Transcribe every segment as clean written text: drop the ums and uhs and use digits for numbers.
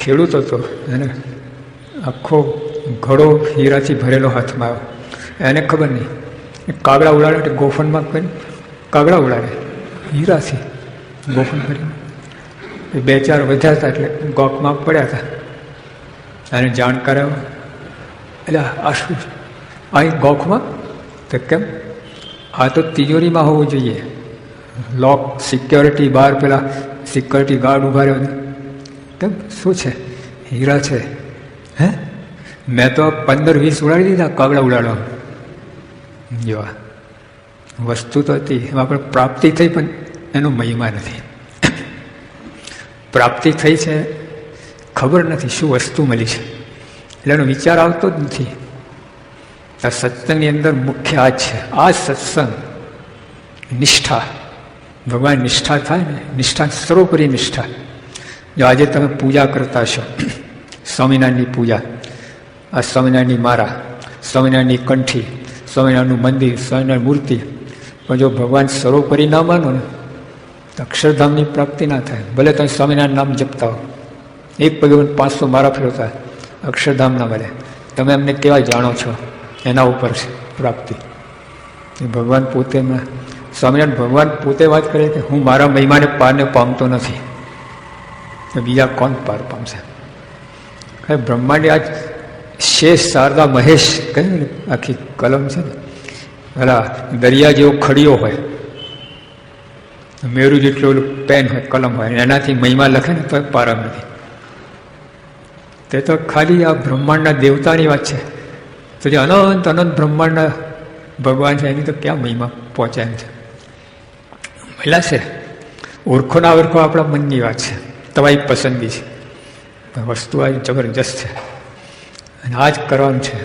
ખેડૂત હતો, એને આખો ઘડો હીરાથી ભરેલો હાથમાં આવ્યો. એને ખબર નહીં, કાગડા ઉડાડે એટલે ગોફનમાં કરી કાગડા ઉડાડે હીરાથી ગોફન કરીને. બે ચાર વધ્યા હતા એટલે ગોખમાં પડ્યા હતા. એને જાણ કરાવ્યો, એટલે આ શું અહીં ગોખમાં? તો કેમ? આ તો તિજોરીમાં હોવું જોઈએ. લોક સિક્યોરિટી બહાર પેલા સિક્યોરિટી ગાર્ડ ઉભા રહ્યો. કેમ શું છે? હીરા છે. હે મેં તો 15-20 ઉડાડી દીધા કાગડા ઉડાડવા. જોવા વસ્તુ તો હતી, એમાં પણ પ્રાપ્તિ થઈ, પણ એનો મહિમા નથી. પ્રાપ્તિ થઈ છે, ખબર નથી શું વસ્તુ મળી છે, એટલે એનો વિચાર આવતો જ નથી. આ સત્સંગની અંદર મુખ્ય આ છે, આ સત્સંગ નિષ્ઠા. ભગવાન નિષ્ઠા થાય ને, નિષ્ઠા સર્વોપરી નિષ્ઠા. જો આજે તમે પૂજા કરતા છો, સ્વામિનારાયણની પૂજા, આ સ્વામિનારાયણની માળા, સ્વામિનારાયણની કંઠી, સ્વામિનારાયણનું મંદિર, સ્વામિનારાયણ મૂર્તિ, પણ જો ભગવાન સર્વોપરી ના માનો ને તો અક્ષરધામની પ્રાપ્તિ ના થાય. ભલે તમે સ્વામિનારાયણ નામ જપતા હો, એક પગે 500 માળા ફેરવતા, અક્ષરધામ ના મળે. તમે એમને કેવા જાણો છો, એના ઉપર છે પ્રાપ્તિ. ભગવાન પોતે, સ્વામિનારાયણ ભગવાન પોતે વાત કરે કે હું મારા મહિમાને પારને પામતો નથી, તો બીજા કોણ પાર પામશે? બ્રહ્માંડી આજ શેષ શારદા મહેશ કહ્યું ને, આખી કલમ છે ને, પેલા દરિયા જેવો ખડીયો હોય, મેરુ જેટલું પેન હોય, કલમ હોય, એનાથી મહિમા લખે ને તો પારમ નથી. તે તો ખાલી આ બ્રહ્માંડના દેવતાની વાત છે. તો જે અનંત અનંત બ્રહ્માંડના ભગવાન છે એની તો ક્યાં મહિમા પહોંચે એમ છે. મહિલા છે, ઓળખો ના ઓળખો આપણા મનની વાત છે, તમારી પસંદગી છે. વસ્તુ આ જબરજસ્ત છે અને આ જ કરવાનું છે.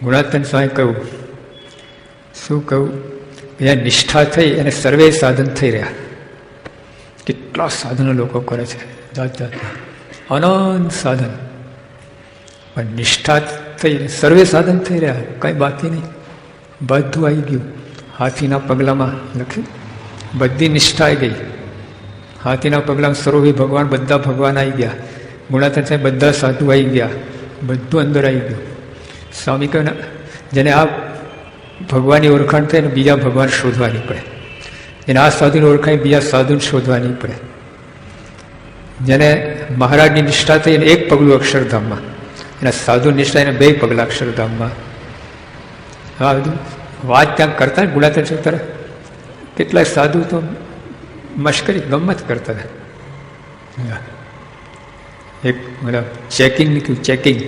ગુણાતન સ્વામી કહ્યું, શું કહ્યું? જ્યાં નિષ્ઠા થઈ અને સર્વે સાધન થઈ રહ્યા. કેટલા સાધનો લોકો કરે છે, જાત જાતના અનંત સાધન, પણ નિષ્ઠા થઈ સર્વે સાધન થઈ રહ્યા, કંઈ બાકી નહીં. બધું આવી ગયું. હાથીના પગલામાં લખ્યું, બધી નિષ્ઠા આવી ગઈ. હાથીના પગલામાં સર્વે ભગવાન, બધા ભગવાન આવી ગયા. ગુણાતન સાહેબ બધા સાધુ આવી ગયા, બધું અંદર આવી ગયું. સ્વામી કહે, જેને આ ભગવાનની ઓળખાણ થાય ને બીજા ભગવાન શોધવાની પડે. જેને આ સાધુની ઓળખાણ બીજા સાધુને શોધવાની પડે. જેને મહારાજની નિષ્ઠા થઈ એને એક પગલું અક્ષરધામમાં, એના સાધુ નિષ્ઠા એને 2 પગલાં અક્ષરધામમાં. હા બધું વાત ત્યાં કરતા ને ગુણાતન સાહેબ, કેટલાય સાધુ તો મશ્કરી ગમત કરતા હતા. એક મતલબ ચેકિંગ નીકળ્યું, ચેકિંગ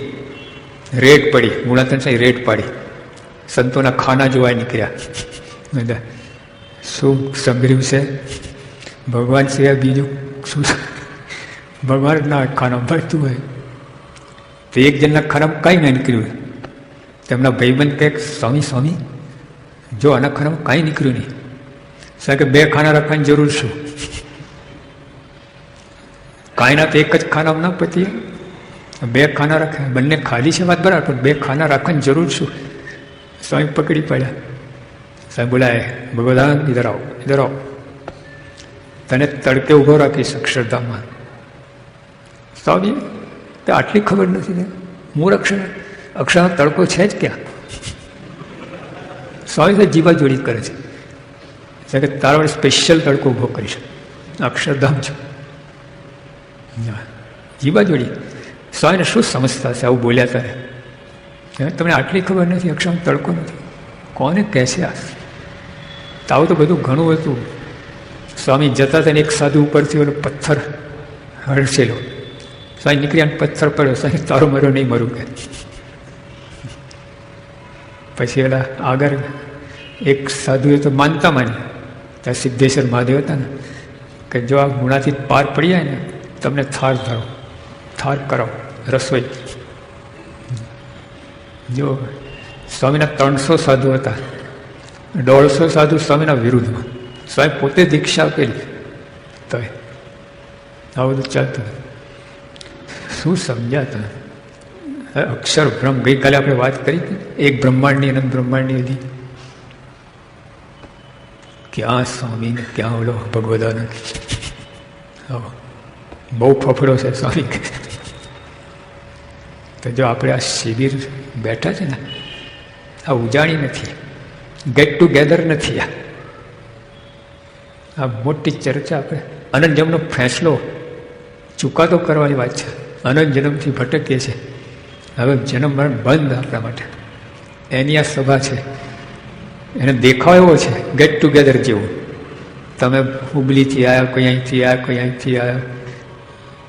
રેડ પડી, ગુણાતન સાહેબ રેડ પાડી, સંતોના ખાના જોવા નીકળ્યા. શું સંભળ્યું છે? ભગવાન સિવાય બીજું શું? ભગવાનના ખાના ભરતું હોય તો એક જણના ખાનામાં કાંઈ ના નીકળ્યું. તેમના ભાઈબંધ કહે, સ્વામી સ્વામી જો આના ખાનામાં કાંઈ નીકળ્યું નહીં. સાહેબ કે 2 ખાના રાખવાની જરૂર શું? કાંઈ ના તો એક જ ખાનામાં ના પતીએ, 2 ખાના રાખે. બંને ખાલી છે વાત બરાબર, પણ 2 ખાના રાખવાની જરૂર શું? સ્વામી પકડી પડ્યા. સાહેબ બોલાય, ભગવાન ઇધર આવો, ઇધર આવો, તને તડકે ઊભો રાખીશ અક્ષરધામમાં. સ્વામી તો આટલી ખબર નથી ને, મૂળ અક્ષરનો તડકો છે જ ક્યાં? સ્વામી તો જીવા જોડી કરે છે કે તારા વડે સ્પેશિયલ તડકો ઊભો કરીશ, અક્ષરધામ છે જીવા જોડી. સ્વામીને શું સમજતા છે આવું બોલ્યા તારે? તમને આટલી ખબર નથી, અક્ષરનો તડકો નથી, કોને કહે છે આ? તો આવું તો બધું ઘણું હતું. સ્વામી જતા હતા ને એક સાધુ ઉપરથી ઓલો પથ્થર હડસેલો, સ્વામી નીકળ્યા પથ્થર પડ્યો, સ્વામી તારો મર્યો નહીં મરું કે. પછી ઓલા આગળ એક સાધુએ તો માનતા માની, ત્યાં સિદ્ધેશ્વર મહાદેવ હતા ને, કે જો આ ગુણાથી પાર પડી જાય ને તમને થાર ધરો, થાર કરાવો રસોઈ. જો સ્વામીના 300 સાધુ હતા, 150 સાધુ સ્વામીના વિરુદ્ધમાં. સ્વામી પોતે દીક્ષા આપેલી, તો આ બધું ચાલતું. શું સમજ્યા તમે? અક્ષર બ્રહ્મ, ગઈકાલે આપણે વાત કરી એક બ્રહ્માંડની અનંત બ્રહ્માંડની હતી. ક્યાં સ્વામી ને ક્યાં ઓલો ભગવદાનંદ. બહુ ફફડો છે સ્વામી. તો જો આપણે આ શિબિર બેઠા છે ને, આ ઉજાણી નથી, ગેટ ટુગેધર નથી, આ મોટી ચર્ચા આપણે અનંત જન્મનો ફેંસલો ચુકાદો કરવાની વાત છે. અનંત જન્મથી ભટકીએ છીએ, હવે જન્મ મરણ બંધ આપણા માટે. એની આ સભા છે, એને દેખાવ એવો છે ગેટ ટુગેધર જેવું. તમે હુબલીથી આવ્યા, કોઈ અહીંથી આવ્યા, કોઈ અહીંથી આવ્યા,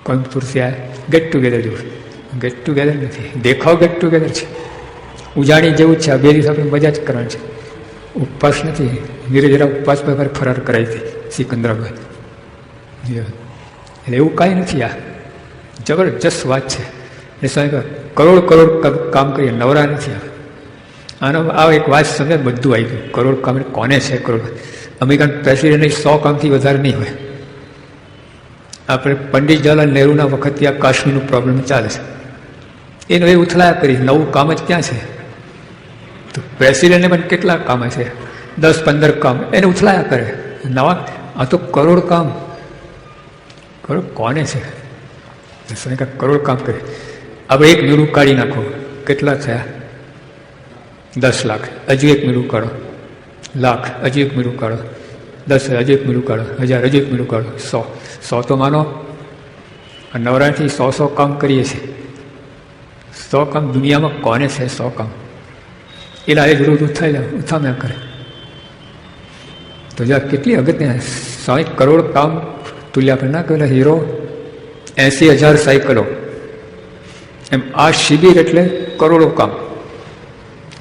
કોઈમ્બતુરથી આવ્યા, ગેટ ટુગેધર જેવું. ગેટ ટુગેધર નથી, દેખાવ ગેટ ટુગેધર છે. ઉજાણી જેવું જ છે. આ બે દિવસ આપણે મજા જ કરવાની છે. ઉપવાસ નથી. ધીરે ધીરે ઉપવાસમાં મારે ફરાર કરાવી હતી સિકંદરાબાદ. એટલે એવું કાંઈ નથી. આ જબરજસ્ત વાત છે. એ સમય કરોડ કરોડ કામ કરીએ, નવરા નથી. આનો આ એક વાત સમજે બધું આવી ગયું. કરોડ કામ કોને છે? કરોડ અમેરિકન પ્રેસિડેન્ટ 100 કામથી વધારે નહીં હોય. આપણે પંડિત જવાહરલાલ નહેરુના વખતથી આ કાશ્મીરનું પ્રોબ્લેમ ચાલે છે. એનું એ ઉથલાયા કરી, નવું કામ જ ક્યાં છે? તો પ્રેસિડેન્ટને પણ કેટલા કામ છે? 10-15 કામ એને ઉથલાયા કરે. નવા આ તો કરોડ કામ. કરોડ કોને છે? કરોડ કામ કરે. હવે એક મીડું કાઢી નાખો, કેટલા થયા? 10 લાખ. હજુ એક મીડું કાઢો, લાખ. હજુ એક મીડું કાઢો, 10,000. હજુ એક મીડું કાઢો, 1000. હજુ એક મીડું કાઢો, 100 તો માનો. નવરાથી 100 કામ કરીએ છીએ. 100 કામ દુનિયામાં કોને છે? 100 કામ એ લાગે જરૂર ઉથામ્યા કરે. તો જ્યાં કેટલી અગત્ય 100 કરોડ કામ તુલ્યા પર ના કહેલા હીરો 80,000 સાયકલો. એમ આ શિબિર એટલે કરોડો કામ.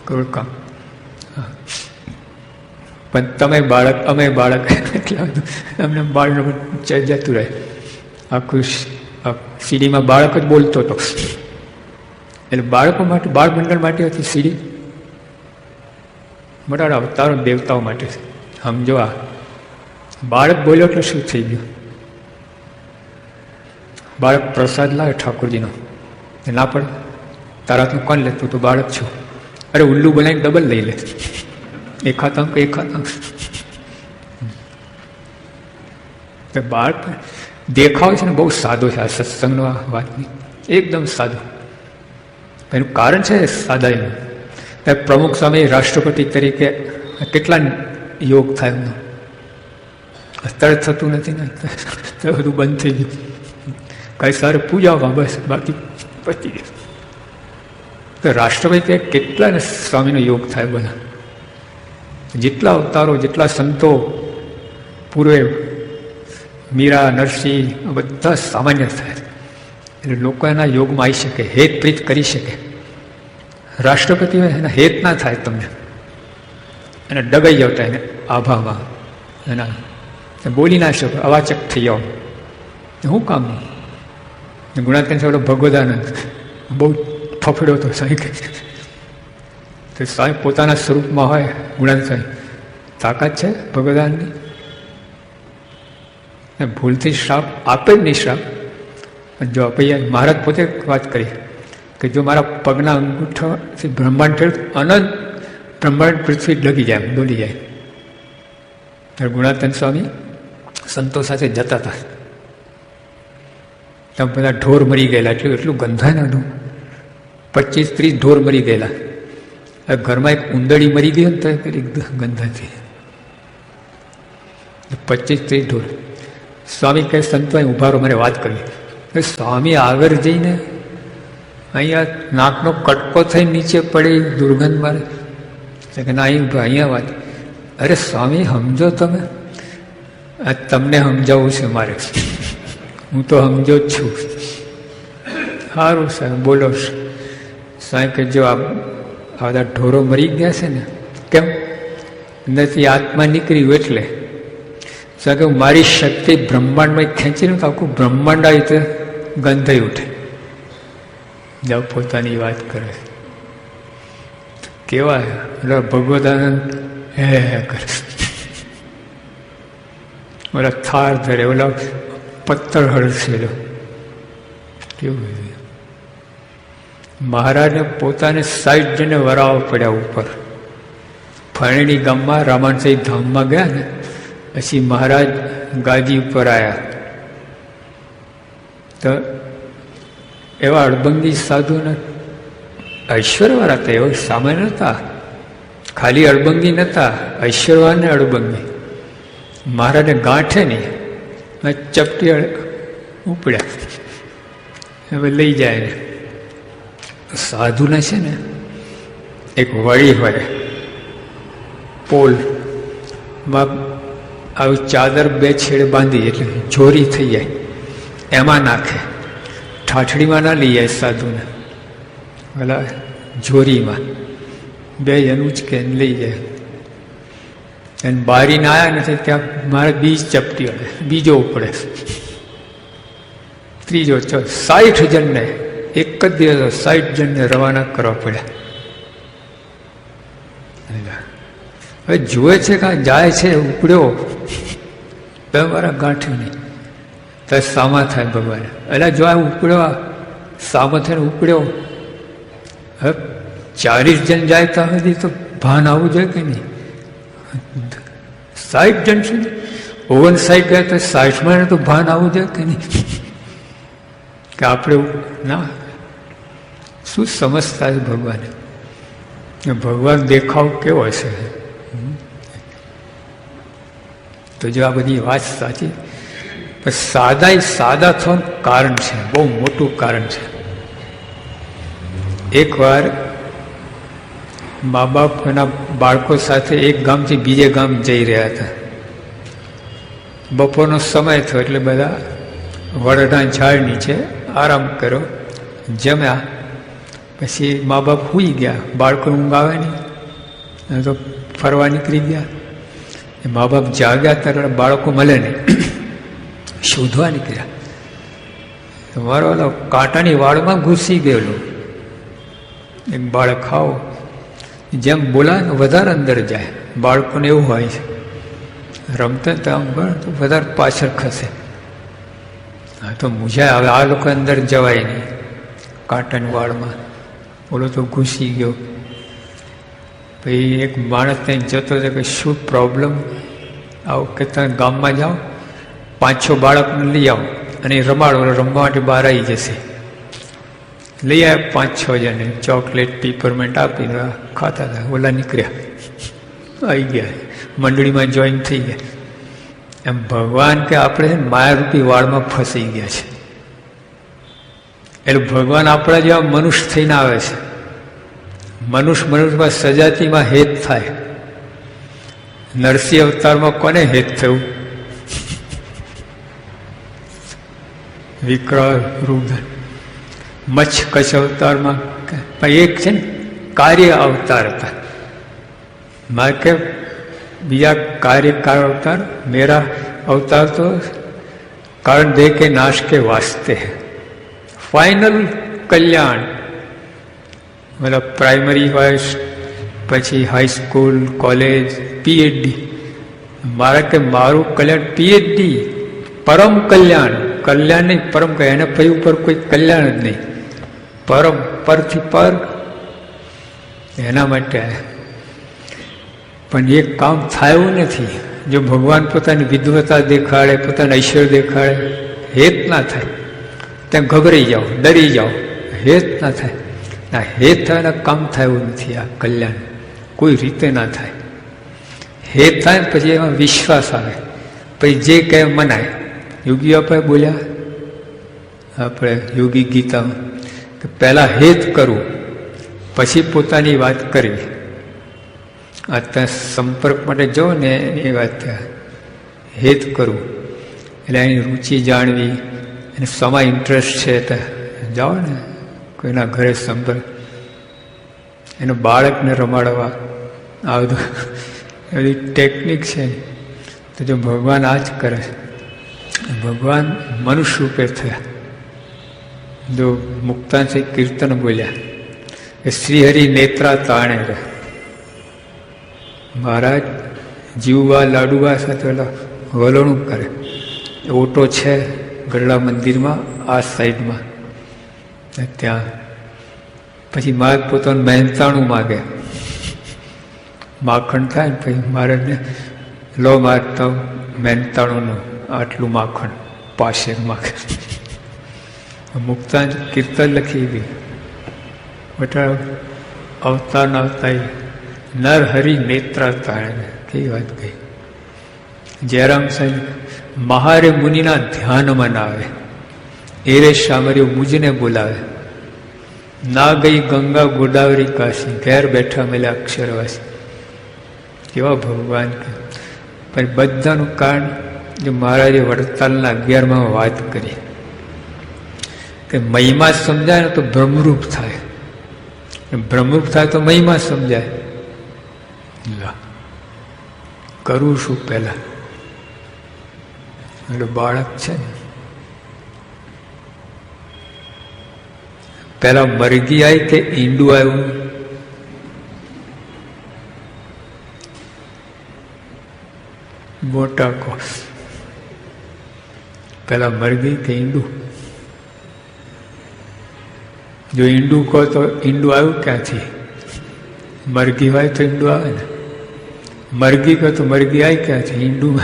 કરોડ કામ. પણ તમે બાળક, અમે બાળક, એટલે અમને બાળનું જતું રહે. આખું સીડીમાં બાળક જ બોલતો હતો. એટલે બાળકો માટે, બાળ મંડળ માટે હતી સીડી. મોટા અવતારો દેવતાઓ માટે છે. સમજો, આ બાળક બોલ્યો એટલે શું થઈ ગયું? બાળક પ્રસાદ લાવે ઠાકોરજીનો, ના પડે? તારાથી કોણ લેતું? તો બાળક છું. અરે ઉલ્લુ બનાવીને ડબલ લઈ લે. એક હાથ બાળક દેખાવ છે ને બહુ સાદો છે. આ સત્સંગનો આ વાતની એકદમ સાદો. એનું કારણ છે સાદાઈનું. પ્રમુખ સ્વામી રાષ્ટ્રપતિ તરીકે કેટલા યોગ થાય એમનો? અત્યારે થતું નથી ને, બધું બંધ થઈ ગયું. કઈ સારે પૂજામાં બસ, બાકી પતી ગયું. તો રાષ્ટ્રપતિ કેટલા ને સ્વામીનો યોગ થાય બધા. જેટલા અવતારો, જેટલા સંતો પૂર્વે, મીરા, નરસિંહ, બધા સામાન્ય થાય. એટલે લોકો એના યોગમાં આવી શકે, હેત પ્રીત કરી શકે. રાષ્ટ્રપતિ હોય એના હેત ના થાય તમને, એને ડગાઈ જતા એને આભામાં, એના બોલી ના શકો, અવાચક થઈ જાઓ. શું કામ? ગુણાત્મક છોડો ભગવદાનંદ બહુ ફફડ્યો હતો સાંઈ. તો સાંઈ પોતાના સ્વરૂપમાં હોય, ગુણાત્મક સાંઈ તાકાત છે ભગવદાનની. ભૂલથી શ્રાપ આપે જ નહીં. શ્રાપ જો આપૈયા મહારાજ પોતે વાત કરી કે જો મારા પગના અંગૂઠાથી બ્રહ્માંડ થયું, અનંત બ્રહ્માંડ પૃથ્વી ડગી જાય, ડોલી જાય. ત્યારે ગુણાત્મક સ્વામી સંતો સાથે જતા હતા. તમે બધા ઢોર મરી ગયેલા, એટલું ગંધાય ને. 25-30 ઢોર મરી ગયેલા. ઘરમાં એક ઉંદરડી મરી ગઈ ને તો ગંધાથી 25-30 ઢોર. સ્વામી કહે સંતો અહીં ઉભા રહો, મારે વાત કરવી. સ્વામી આગળ જઈને અહીંયા નાકનો કટકો થઈ નીચે પડી, દુર્ગંધ મારે કે ના અહીં ઉભા, અહીંયા વાત. અરે સ્વામી સમજો તમે, તમને સમજાવવું છે મારે, હું તો સમજો જ છું. સારું સાહેબ બોલો. સાહેબ કે જો આ બધા ઢોરો મરી ગયા છે ને, કેમ? નથી આત્મા નીકળ્યું એટલે. કે મારી શક્તિ બ્રહ્માંડમાં ખેંચીને તો આખું બ્રહ્માંડ આવી રીતે ગંધાઈ ઉઠે. જાઓ પોતાની વાત કરે. કેવા ભગવદાનંદ હે કરે, ઓલા થાર ધરે, ઓલા પથ્થર હળસેલો. કેવું મહારાજને પોતાને 60 જણે વરાવ પડ્યા ઉપર. ફરણી ગામમાં રામાનસાઈ ધામમાં ગયા ને પછી મહારાજ ગાદી ઉપર આવ્યા. તો એવા અડબંગી સાધુને ઐશ્વર્યવાળા હતા, એવો સામાન્ય નહોતા, ખાલી અડબંગી નહોતા, ઐશ્વર્યવાન ને અડબંગી. મહારાજને ગાંઠે નહીં, ચપટી ઉપડ્યા, હવે લઈ જાય ને. સાધુને છે ને એક વળી હોય, પોલમાં આવી ચાદર બે છેડે બાંધી એટલે જોરી થઈ જાય, એમાં નાખે. ઠાઠડીમાં ના લઈ જાય સાધુને, પેલા જોરીમાં બે એનું જ કે લઈ જાય. અને બારીને આવ્યા નથી ત્યાં મારે બીજ ચપટી વળે, બીજો ઉપડે, ત્રીજો, 60 જણને એક જ દિવસ 60 જણને રવાના કરવા પડ્યા. હવે જુએ છે કે જાય છે, ઉપડ્યો બે મારા ગાંઠ્યું નહીં, તો સામા થાય ભગવાન. એટલે જો આ ઉપડ્યો, સામા થઈને ઉપડ્યો, હવે 40 જણ જાય ત્યાં સુધી તો ભાન આવવું જોઈએ કે નહીં? 60 જણ સુધી 59 ગયા તો 60માં તો ભાન આવવું જોઈએ કે નહીં? કે આપણે ના શું સમજતા છે ભગવાન? ભગવાન દેખાવ કેવો હશે? તો જો આ બધી વાત સાચી, પણ સાદા થવાનું કારણ છે, બહુ મોટું કારણ છે. એકવાર મા બાપ એના બાળકો સાથે એક ગામથી બીજે ગામ જઈ રહ્યા હતા. બપોરનો સમય થયો એટલે બધા વડના ઝાડ નીચે આરામ કર્યો, જમ્યા. પછી મા બાપ સૂઈ ગયા, બાળકો ઊંઘ આવે નહીં તો ફરવા નીકળી ગયા. મા બાપ જાગ્યા ત્યારે બાળકો મળે નહીં, શોધવા નીકળ્યા. મારો ઓલો કાંટાની વાળમાં ઘૂસી ગયેલું એક બાળક, ખાઓ જેમ બોલાય ને વધારે અંદર જાય. બાળકોને એવું હોય છે, રમતા તો આમ તો વધારે પાછળ ખસે. હા તો મૂંઝાય, હવે આ લોકો અંદર જવાય નહીં કાંટાની વાળમાં, ઓલો તો ઘૂસી ગયો. પછી એક માણસ ત્યાં જતો હતો કે શું પ્રોબ્લેમ, આવો કે તમે ગામમાં જાઓ, 5-6 બાળકને લઈ આવો અને રમાડો, રમવા માટે બહાર આવી જશે. લઈ આવ્યા 5-6 જણે, ચોકલેટ પીપરમેન્ટ આપીને ખાતા હતા. ઓલા નીકળ્યા, આવી ગયા, મંડળીમાં જોઈન થઈ ગયા. એમ ભગવાન કે આપણે માયારૂપી વાળમાં ફસાઈ ગયા છે. એટલે ભગવાન આપણા જેવા મનુષ્ય થઈને આવે છે. મનુષ્યમાં સજાતિમાં હેત થાય. નરસિંહ અવતારમાં કોને હેત થયું? વિકરાળ રૂપ. મચ્છ કચ્છ અવતારમાં એક છે ને કાર્ય અવતાર હતા. મારે કે બીજા કાર્યકાર અવતાર, મેરા અવતાર તો કારણ દે કે નાશ કે વાસ્તે હૈ. ફાઇનલ કલ્યાણ, મતલબ પ્રાઇમરી હોય, પછી હાઈસ્કૂલ, કોલેજ, પીએચડી. મારે કે મારું કલ્યાણ પીએચડી, પરમ કલ્યાણ. કલ્યાણ નહીં, પરમ કલ્યાણ. એના પછી ઉપર કોઈ કલ્યાણ જ નહીં. પરમ, પરથી પર, એના માટે. પણ એ કામ થયું નથી. જો ભગવાન પોતાની વિદ્વતા દેખાડે, પોતાના ઐશ્વર્ય દેખાડે, હેત ના થાય ત્યાં ગભરાઈ જાઓ, ડરી જાઓ, હેત ના થાય. ના હેત થાય કામ થયું નથી. આ કલ્યાણ કોઈ રીતે ના થાય. હેત થાય પછી એમાં વિશ્વાસ આવે, પછી જે કહે મનાય. યોગી આપણે બોલ્યા, આપણે યોગી ગીતામાં કે પહેલાં હેત કરવું, પછી પોતાની વાત કરવી. અત્યારે સંપર્ક માટે જાઓ ને એ વાત થાય, હેત કરવું એટલે એની રુચિ જાણવી, એને શેમાં ઇન્ટરેસ્ટ છે તો જાઓ ને કોઈના ઘરે સંપર્ક. એનું બાળકને રમાડવા, આ બધું એ બધી ટેકનિક છે. તો જો ભગવાન આ જ કરે છે. ભગવાન મનુષ્ય રૂપે થયા. જો મુક્તાંશી કીર્તન બોલ્યા કે શ્રીહરિ નેત્રા તાણે રહે. મહારાજ જીવવા લાડુવા સાથે વલણું કરે. ઓટો છે ગરડા મંદિરમાં આ સાઈડમાં, ત્યાં પછી મહારાજ પોતાનું મહેનતાણું માગે. માખણ થાય ને પછી મહારાજને લો માગતા મહેનતાણુંનું આટલું માખણ પાસે માગે. મુક્તાંશ કીર્તન લખી ગઈ, મોટા અવતારના અવતાર નર હરિ નેત્રા તાણે કેવી વાત કહી. જયરામ સાહેબ મહારે મુનિના ધ્યાનમાં ના આવે, એરે શામર્યો મુજને બોલાવે. ના ગઈ ગંગા ગોદાવરી કાશી, ઘેર બેઠા મેલા અક્ષરવાસી. કેવા ભગવાન કે પણ બધાનું કારણ જે મહારાજે વડતાલના 11માં વાત કરી કે મહિમા સમજાય ને તો બ્રહ્મરૂપ થાય, બ્રહ્મરૂપ થાય તો મહિમા સમજાય. કરવું શું પહેલા? એટલે બાળક છે ને પેલા મરઘી આવી કે ઈંડું આવ્યું? મોટા કો પેલા મરઘી કે ઈંડું? જો ઈંડું કહો તો ઈંડું આવ્યું ક્યાંથી? મરઘી હોય તો ઈંડું આવે ને. મરઘી કહો તો મરઘી આવી ક્યાંથી? ઈંડું.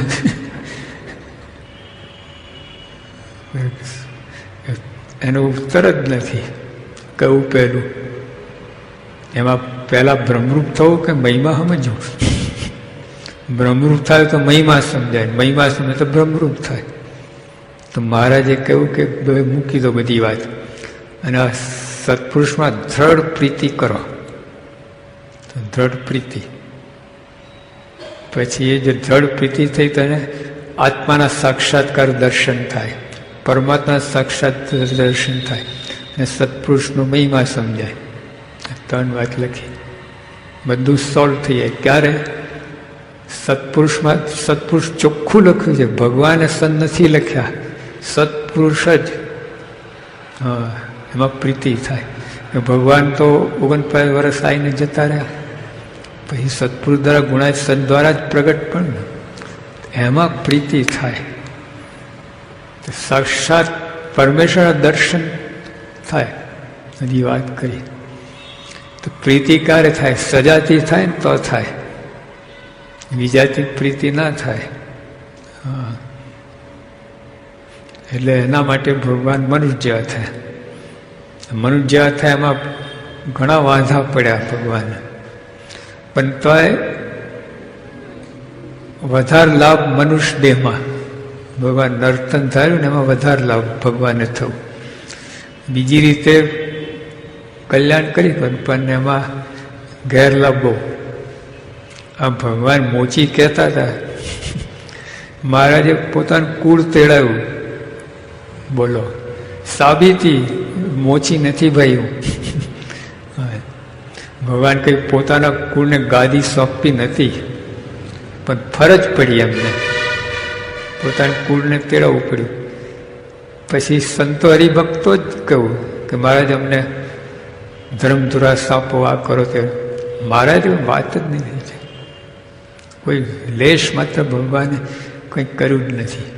એનો ઉત્તર જ નથી. કયું પહેલું? એમાં પહેલા બ્રહ્મરૂપ થવું કે મહિમા સમજવું? બ્રહ્મરૂપ થાય તો મહિમા સમજાય, મહિમા સમજાય તો બ્રહ્મરૂપ થાય. તો મહારાજે કહ્યું કે મૂકી દો બધી વાત અને આ સત્પુરુષમાં દ્રઢ પ્રીતિ કરો. તો દ્રઢ પ્રીતિ, પછી એ જે દ્રઢ પ્રીતિ થઈ તો એને આત્માના સાક્ષાત્કાર દર્શન થાય, પરમાત્મા સાક્ષાત દર્શન થાય અને સત્પુરુષનો મહિમા સમજાય. 3 વાત લખી, બધું સોલ્વ થઈ જાય. ક્યારે? સત્પુરુષમાં. સત્પુરુષ ચોખ્ખું લખ્યું છે, ભગવાને સન નથી લખ્યા, સત્પુરુષ જ. હા, એમાં પ્રીતિ થાય. ભગવાન તો 49 વર્ષ આવીને જતા રહ્યા, પછી સત્પુરુષ દ્વારા ગુણાય સત દ્વારા જ પ્રગટ પણ, એમાં પ્રીતિ થાય. સાક્ષાત પરમેશ્વરના દર્શન થાય. બધી વાત કરી. તો પ્રીતિ ક્યારે થાય? સજાતી થાય ને તો થાય, બીજાથી પ્રીતિ ના થાય. હા, એટલે એના માટે ભગવાન મનુષ્ય જેવા થાય. મનુષ્ય જેવા થાય એમાં ઘણા વાંધા પડ્યા ભગવાન, પણ તોય વધારે લાભ મનુષ્ય દેહમાં. ભગવાન નર્તન ધાર્યું ને એમાં વધારે લાભ ભગવાનને થયું. બીજી રીતે કલ્યાણ કરી પણ એમાં ગેરલાભ બહુ. આ ભગવાન મોચી કહેતા હતા, મહારાજે પોતાનું કુળ તેડાવ્યું. બોલો, સાબિતી મોચી નથી ભાઈ. ભગવાન કંઈ પોતાના કુળને ગાદી સોંપી નથી, પણ ફરજ પડી એમને, પોતાના કુળને તેડાવવું પડ્યું. પછી સંતો હરિભક્તો જ કહ્યું કે મહારાજ અમને ધર્મધુરા સાપો, આ કરો તે. મહારાજ વાત જ નહીં છે. કોઈ લેશ માત્ર ભગવાને કંઈ કર્યું જ નથી.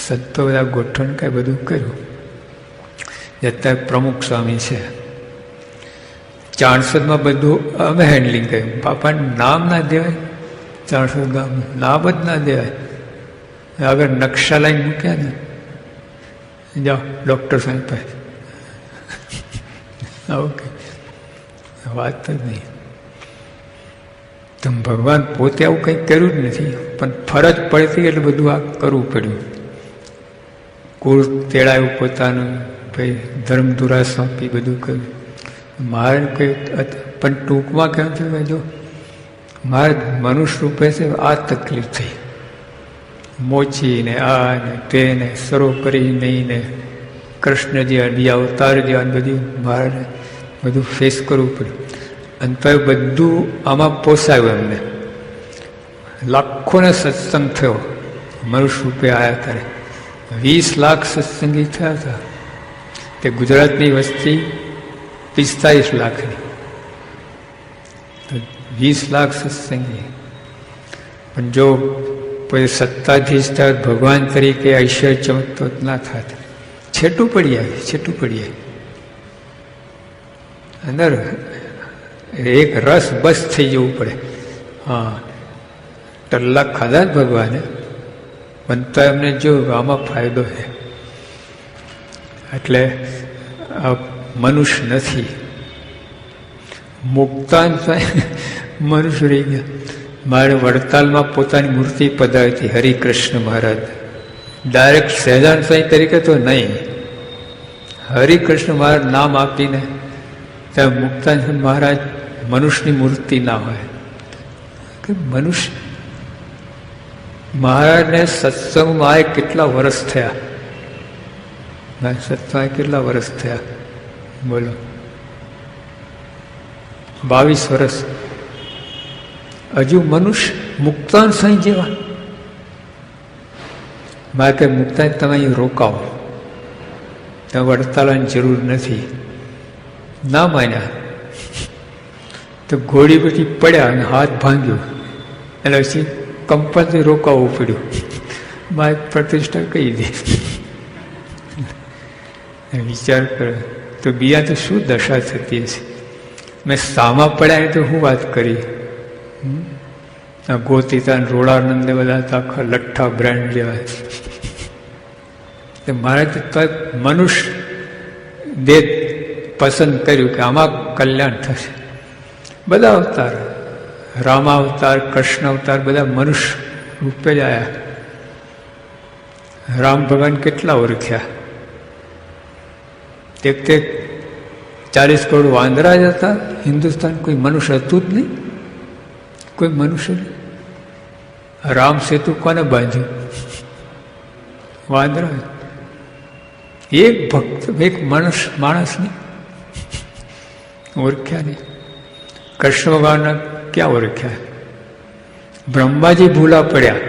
સંતો બધા ગોઠવણ કાંઈ બધું કર્યું. અત્યારે પ્રમુખ સ્વામી છે, ચાણસદમાં બધું અમે હેન્ડલિંગ કર્યું. બાપાનું નામ ના દેવાય, ચાણસદ ગામ નામ જ ના દેવાય. આગળ નકશા લાઈન મૂક્યા ને, જાઓ ડૉક્ટર સાહેબ પાસે. ઓકે, વાત જ નહીં. તો ભગવાન પોતે આવું કંઈ કર્યું જ નથી, પણ ફરજ પડતી એટલે બધું આ કરવું પડ્યું. કુળ તેડાયું પોતાનું, ભાઈ ધર્મધુરા સોંપી બધું કર્યું. મારે કંઈ પણ ટૂંકમાં કેમ છે કે જો મારે મનુષ્ય રૂપે છે આ તકલીફ થઈ, મોચીને આ ને તેને સરો કરી નહીં ને કૃષ્ણજી અડી અવતાર જેવા બધી મારે બધું ફેસ કરવું પડ્યું. અને તો એ બધું આમાં પોસાયું એમને. લાખોને સત્સંગ થયો મનુષ્ય રૂપે આવ્યા ત્યારે. 20 લાખ સત્સંગી થયા હતા. તે ગુજરાતની વસ્તી 45 લાખની, તો 20 લાખ સત્સંગી. પણ જો કોઈ સત્તાધીશ થાય ભગવાન તરીકે ઐશ્વર્ય ચમકતો ના થાત. છેટું પડી આવે, છેટું પડી આવે. અંદર એક રસ બસ થઈ જવું પડે. હા, ટલ્લા ખાધા જ ભગવાને, પણ તો એમને જો આમાં ફાયદો છે. એટલે આ મનુષ્ય નથી, મુક્તાન મનુષ્ય રહી ગયા. મારે વડતાલમાં પોતાની મૂર્તિ પધારી હતી હરિકૃષ્ણ મહારાજ. ડાયરેક્ટ સહેજાન સ્વામી તરીકે તો નહીં, હરિકૃષ્ણ મહારાજ નામ આપીને ત્યાં મુક્તાન મહારાજ મનુષ્યની મૂર્તિ ના હોય કે મનુષ્ય મહારાજને સત્સંગમાં કેટલા વર્ષ થયા? સત્સંગ કેટલા વર્ષ થયા બોલો? 22 વર્ષ. હજુ મનુષ્ય મુક્તાન સ્વામી જેવા. મારે કે મુક્તાન તમે અહીં રોકાવો, તમે વડતાલાની જરૂર નથી. ના માન્યા તો ઘોડી પછી પડ્યા અને હાથ ભાંગ્યો, એટલે પછી કંપનથી રોકાવવું પડ્યું. મારે પ્રતિષ્ઠા કહી દે. વિચાર કરે તો બીજા તો શું દશા થતી હશે. મેં સામા પડ્યા તો હું વાત કરી. ગોતીતા રોડાનંદને બધા આખા લઠ્ઠા બ્રાન્ડ જેવા. મારે તો મનુષ્ય દેહ પસંદ કર્યું કે આમાં કલ્યાણ થશે. બધા અવતાર, રામ અવતાર, કૃષ્ણ અવતાર, બધા મનુષ્ય રૂપે જ આવ્યા. રામ ભગવાન કેટલા ઓળખ્યા? એક 40 કરોડ વાંદરા જ હતા. હિન્દુસ્તાન કોઈ મનુષ્ય હતું જ નહીં, કોઈ મનુષ્ય નહીં. રામ સેતુ કોને બાંધ્યું? વાંદરા. એક ભક્ત, એક માણસને ઓળખ્યા નહીં. કૃષ્ણ ભગવાનને ક્યાં ઓળખ્યા? બ્રહ્માજી ભૂલા પડ્યા.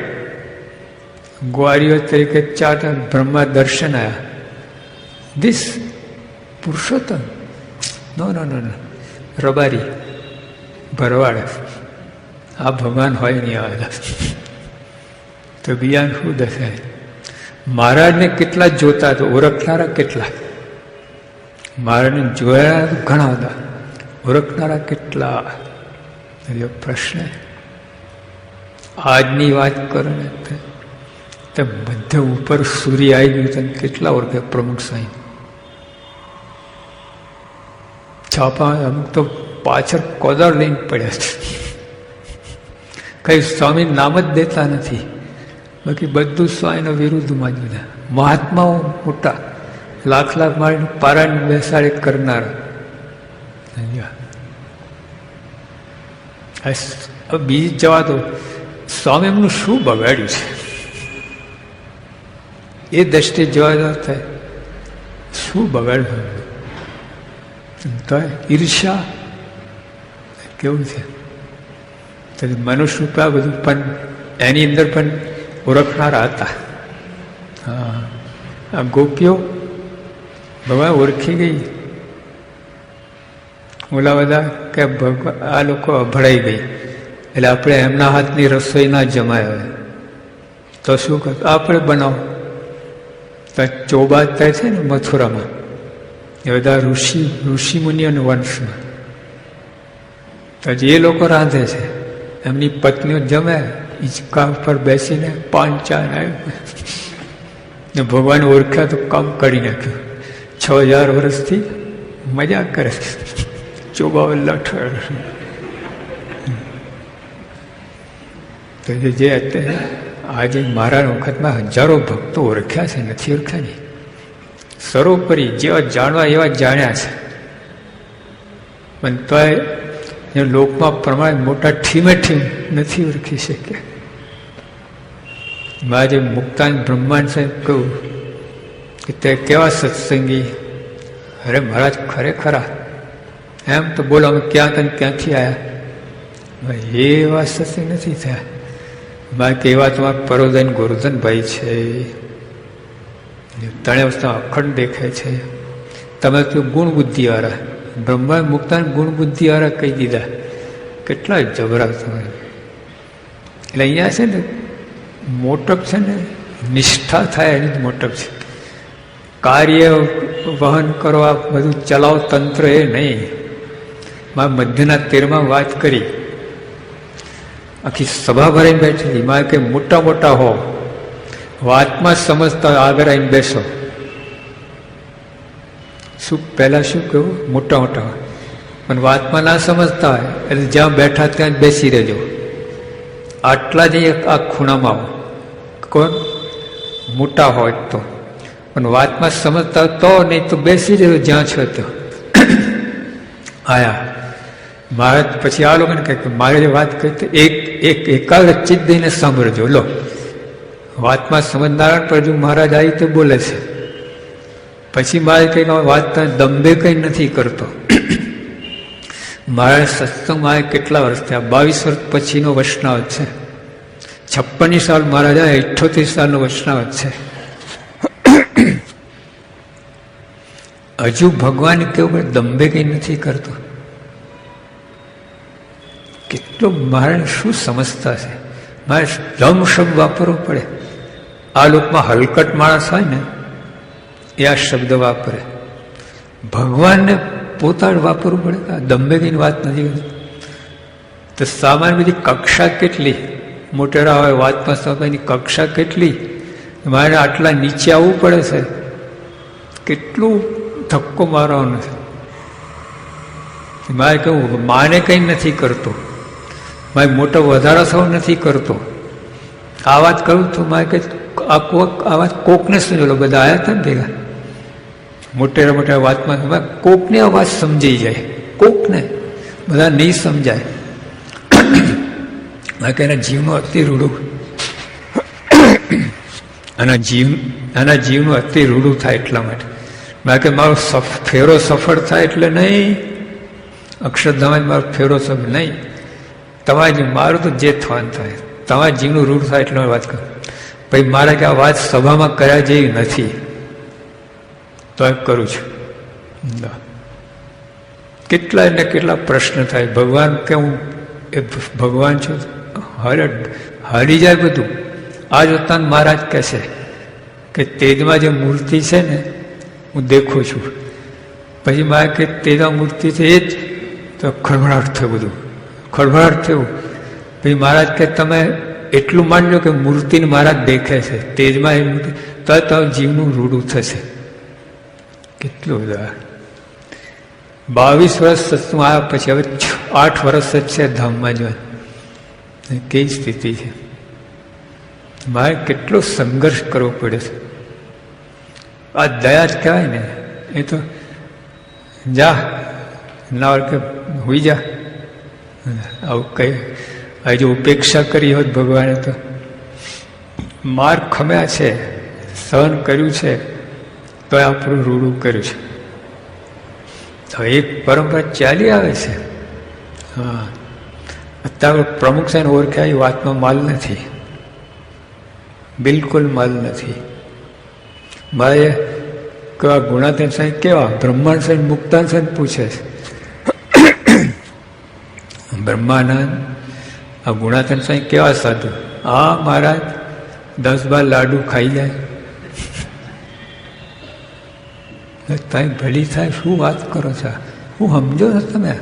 ગ્વારીઓ તરીકે ચાર બ્રહ્મા દર્શન આવ્યા. ધીસ પુરુષોત્તમ નો નો નો નો રબારી ભરવાડ, આ ભગવાન હોય નહીં આવેલા. તો બીજાને શું દશાય? મહારાજને કેટલા જોતા તો ઓળખનારા કેટલા? મહારાજને જોયા ઘણા હતા, ઓળખનારા કેટલા? પ્રશ્ન. આજની વાત કરો ને તો બધે ઉપર સૂર્ય આવી ગયું તો કેટલા ઓળખે? પ્રમુખ સાંઈ છાપા અમુક તો પાછળ કોદાળ લઈને પડ્યા છે. કઈ સ્વામી નામ જ દેતા નથી, બાકી બધું સ્વામીનો વિરુદ્ધમાં જ બધા. મહાત્માઓ મોટા લાખ મારીને પારાયણ બેસાડે કરનારા. બીજી જવા દો, સ્વામી એમનું શું બગાડ્યું છે એ દ્રષ્ટિએ જવાબદાર થાય. શું બગાડ્યું? તો ઈર્ષા કેવું છે? તો મનુષ્ય રૂપે આ બધું પણ એની અંદર પણ ઓળખનારા હતા. હા, આ ગોપીઓ ભગવાન ઓળખી ગઈ. ઓલા બધા કે ભગવાન આ લોકો અભળાઈ ગઈ એટલે આપણે એમના હાથની રસોઈ ના જમાય હોય તો શું કર? આપણે બનાવો. તો ચોબાદ થાય છે ને મથુરામાં, એ બધા ઋષિ મુનિઓના વંશમાં. તો જે લોકો રાંધે છે એમની પત્નીઓ જમે, હિંચકા ઉપર બેસીને પાન ચા ને ભગવાન ઓળખ્યા તો કામ કરી નાખ્યું. 6000 વર્ષથી મજા કરે છે. ચોબાવલ્લા તો જે અત્યારે આજે મારા વખતમાં હજારો ભક્તો ઓળખ્યા છે, નથી ઓળખ્યા નહીં. સર્વોપરી જેવા જાણવા એવા જાણ્યા છે, પણ તોય લોકમાં પ્રમાણે મોટા ઠીમે નથી ઓળખી શક્યા. આજે મુક્તાન બ્રહ્માંડ સાહેબ કહું કે તે કેવા સત્સંગી. અરે મહારાજ ખરેખરા એમ તો બોલો અમે ક્યાંથી આવ્યા? એવા સત્સંગ નથી થયા. બાકી એવા તમારા પરોધન ગોરધનભાઈ છે, ત્રણેય વસ્તુ અખંડ દેખાય છે. તમે તો ગુણ બુદ્ધિવાળા, બ્રહ્મા મુક્તાન ગુણ બુદ્ધિવાળા કહી દીધા. કેટલા જબરા તમારે. એટલે અહીંયા છે ને મોટપ છે ને નિષ્ઠા થાય એની જ મોટપ છે. કાર્ય વહન કરવા બધું ચલાવ તંત્ર એ નહીં. મારા મધ્યના 13માં વાત કરી, આખી સભા ભરાઈને બેઠેલી. મારે કે મોટા મોટા હો, વાતમાં સમજતા આગળ આવીને બેસો. શું પહેલા શું કહ્યું? મોટા મોટા હો. પણ વાતમાં ના સમજતા હોય એટલે જ્યાં બેઠા ત્યાં જ બેસી રહેજો, આટલા જ આ ખૂણામાં આવો. કોણ મોટા હોય તો, પણ વાતમાં સમજતા હોય તો, નહીં તો બેસી રહેજો જ્યાં છો તો. આયા મહારાજ પછી આ લોકોને કહે કે મારે જે વાત કરી એક એકાગ્ર ચિત્ત દઈને સાંભળજો. લો વાતમાં સમજનારા પર જો મહારાજ આવી તો બોલે છે. પછી મારે કંઈક વાત દંભે કંઈ નથી કરતો. મારા સત્સંગમાં કેટલા વર્ષ થયા? 22 વર્ષ પછીનો વૈષ્ણવ છે. 56 સાલ મહારાજ 78 સાલનો વૈષ્ણવ છે. હજુ ભગવાન કેવું દંભે કંઈ નથી કરતો. કેટલો મારે શું સમજતા છે? મારે ધમ શબ્દ વાપરવો પડે. આ લોકમાં હલકટ માણસ હોય ને એ આ શબ્દ વાપરે. ભગવાનને પોતાને વાપરવું પડે. દંભે કઈ વાત નથી કરતી. તો સામાન્ય બધી કક્ષા કેટલી મોટેરા હોય, વાતમાં સમયની કક્ષા કેટલી, મારે આટલા નીચે આવવું પડે છે. કેટલું ધક્કો મારવાનો છે. મારે કહું માને કંઈ નથી કરતો, મારે મોટો વધારો સૌ નથી કરતો. આ વાત કરું તો મારે કંઈ આ વાત કોકને સમજેલો. બધા આવ્યા હતા ને ભેગા મોટેરા મોટા વાતમાં કોકને આ વાત સમજાઈ જાય, કોકને, બધા નહીં સમજાય. કે એના જીવનું અતિ રૂડું, આના જીવનું અતિ રૂડું થાય એટલા માટે. બાકી મારો ફેરો સફળ થાય એટલે નહીં, અક્ષરધામ મારો ફેરો સફળ નહીં. તમારે મારું તો જે થવાનું થાય, તમારા જીવનું રૂડ થાય એટલે વાત કરું. પછી મારે કે આ વાત સભામાં કર્યા જેવી નથી તો એ કરું છું. કેટલા ને કેટલા પ્રશ્ન થાય. ભગવાન કે હું એ ભગવાન છું, હારી જાય બધું. આ જોતા મહારાજ કહે છે કે તેજમાં જે મૂર્તિ છે ને હું દેખું છું. પછી મારે કે તેજમાં મૂર્તિ છે એ જ, તો ખળભળાટ થયું, બધું ખળભળાટ થયું. પછી મહારાજ કે તમે એટલું માનજો કે મૂર્તિને મહારાજ દેખે છે, તેજમાં એ મૂર્તિ, તો તમારું જીવનું રૂડું થશે. કેટલું બધા 22 વર્ષ સત્સંગ આવ્યા પછી હવે 8 વર્ષ જ છે ધામમાં જવા. કેવી સ્થિતિ છે? મારે કેટલો સંઘર્ષ કરવો પડે છે. આ દયા જ કહેવાય ને. એ તો જા ના કે હોઈ જા, આવું કઈ હજુ ઉપેક્ષા કરી હોત ભગવાને તો. માર ખમ્યા છે, સહન કર્યું છે, તો આપણું રૂડું કર્યું છે. હવે એક પરંપરા ચાલી આવે છે. હા, અત્યારે પ્રમુખ સાહેબ ઓળખ્યા એ વાતમાં માલ નથી, બિલકુલ માલ નથી. મારે કેવા ગુણાતીત સાહેબ કેવા બ્રહ્માંડ સાહેબ મુક્તાન સાહેબ પૂછે છે. બ્રહ્માનંદ આ ગુણાતીત સાહેબ કેવા સાધુ? હા મહારાજ 10-12 લાડુ ખાઈ જાય. તારી ભલી થાય, શું વાત કરો છો? હું સમજો છો તમે?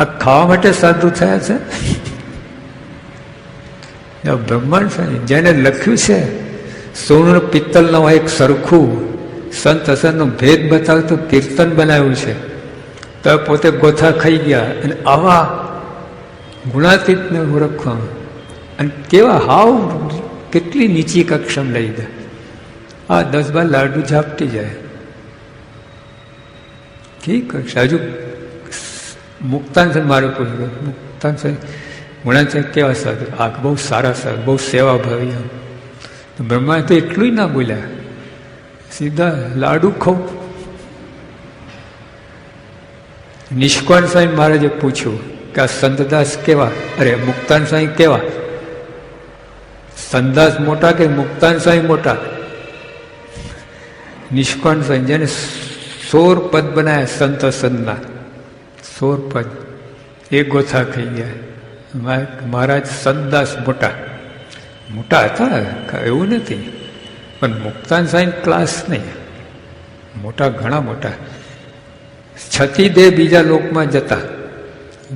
આ ખાવા માટે સાધુ થયા છે? બ્રહ્માંડ સાહેબ જેને લખ્યું છે સોનું પિત્તલનો એક સરખું સંત અસનનો ભેદ બતાવતું કીર્તન બનાવ્યું છે, તો પોતે ગોથા ખાઈ ગયા. અને આવા ગુણાતીતને ઓળખવા અને કેવા હાવ કેટલી નીચી કક્ષામાં લઈ દે. આ 10-12 લાડુ ઝાપટી જાય. ઠીક કક્ષા. હજુ મુક્તાન સાહેબ મારે પૂછ્યું, મુક્તાન સાહેબ ગુણાન સાહેબ કેવા સાધુ? આ બહુ સારા સાધુ, બહુ સેવાભાવી. તો બ્રહ્મા તો એટલું ના બોલ્યા, સીધા લાડુ ખાવ. નિષ્કાન સાહેબ મહારાજે પૂછ્યું કે આ સંતદાસ કેવા? અરે મુક્તાન સાહેબ કેવા? સંતદાસ મોટા કે મુક્તાન સાહેબ મોટા? નિષ્કાન સાહેબ જેને 16 પદ બનાવ્યા સંત સંતના, 16 પદ, એ ગોથા ખાઈ ગયા. મહારાજ સંતદાસ મોટા મોટા હતા, એવું નથી, પણ મુક્તાન સાહેબ ક્લાસ નહીં, મોટા ઘણા મોટા. છતી દેહ બીજા લોકમાં જતા,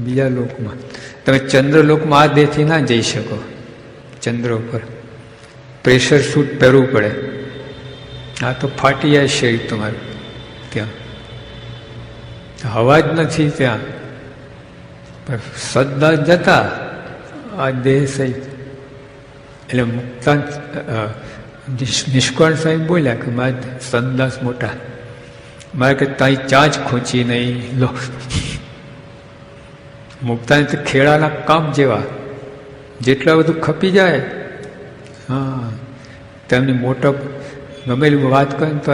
બીજા લોકમાં. તમે ચંદ્રલોકમાં આ દેહથી ના જઈ શકો. ચંદ્ર ઉપર પ્રેશર સૂટ પહેરવું પડે. આ તો ફાટી જાય શરીર તમારું ત્યાં. હવા જ નથી ત્યાં. સદા જતા આ દેહ સહિત. એટલે મુક્તાન નિષ્કાળ સાહેબ બોલ્યા કે મારે સંદાસ મોટા, મારે કે તાઈ ચા જ ખૂંચી નહીં લો. મુક્તાન તો ખેડાના કામ જેવા, જેટલા બધું ખપી જાય. હા, તેમની મોટપ ગમેલી વાત કરે તો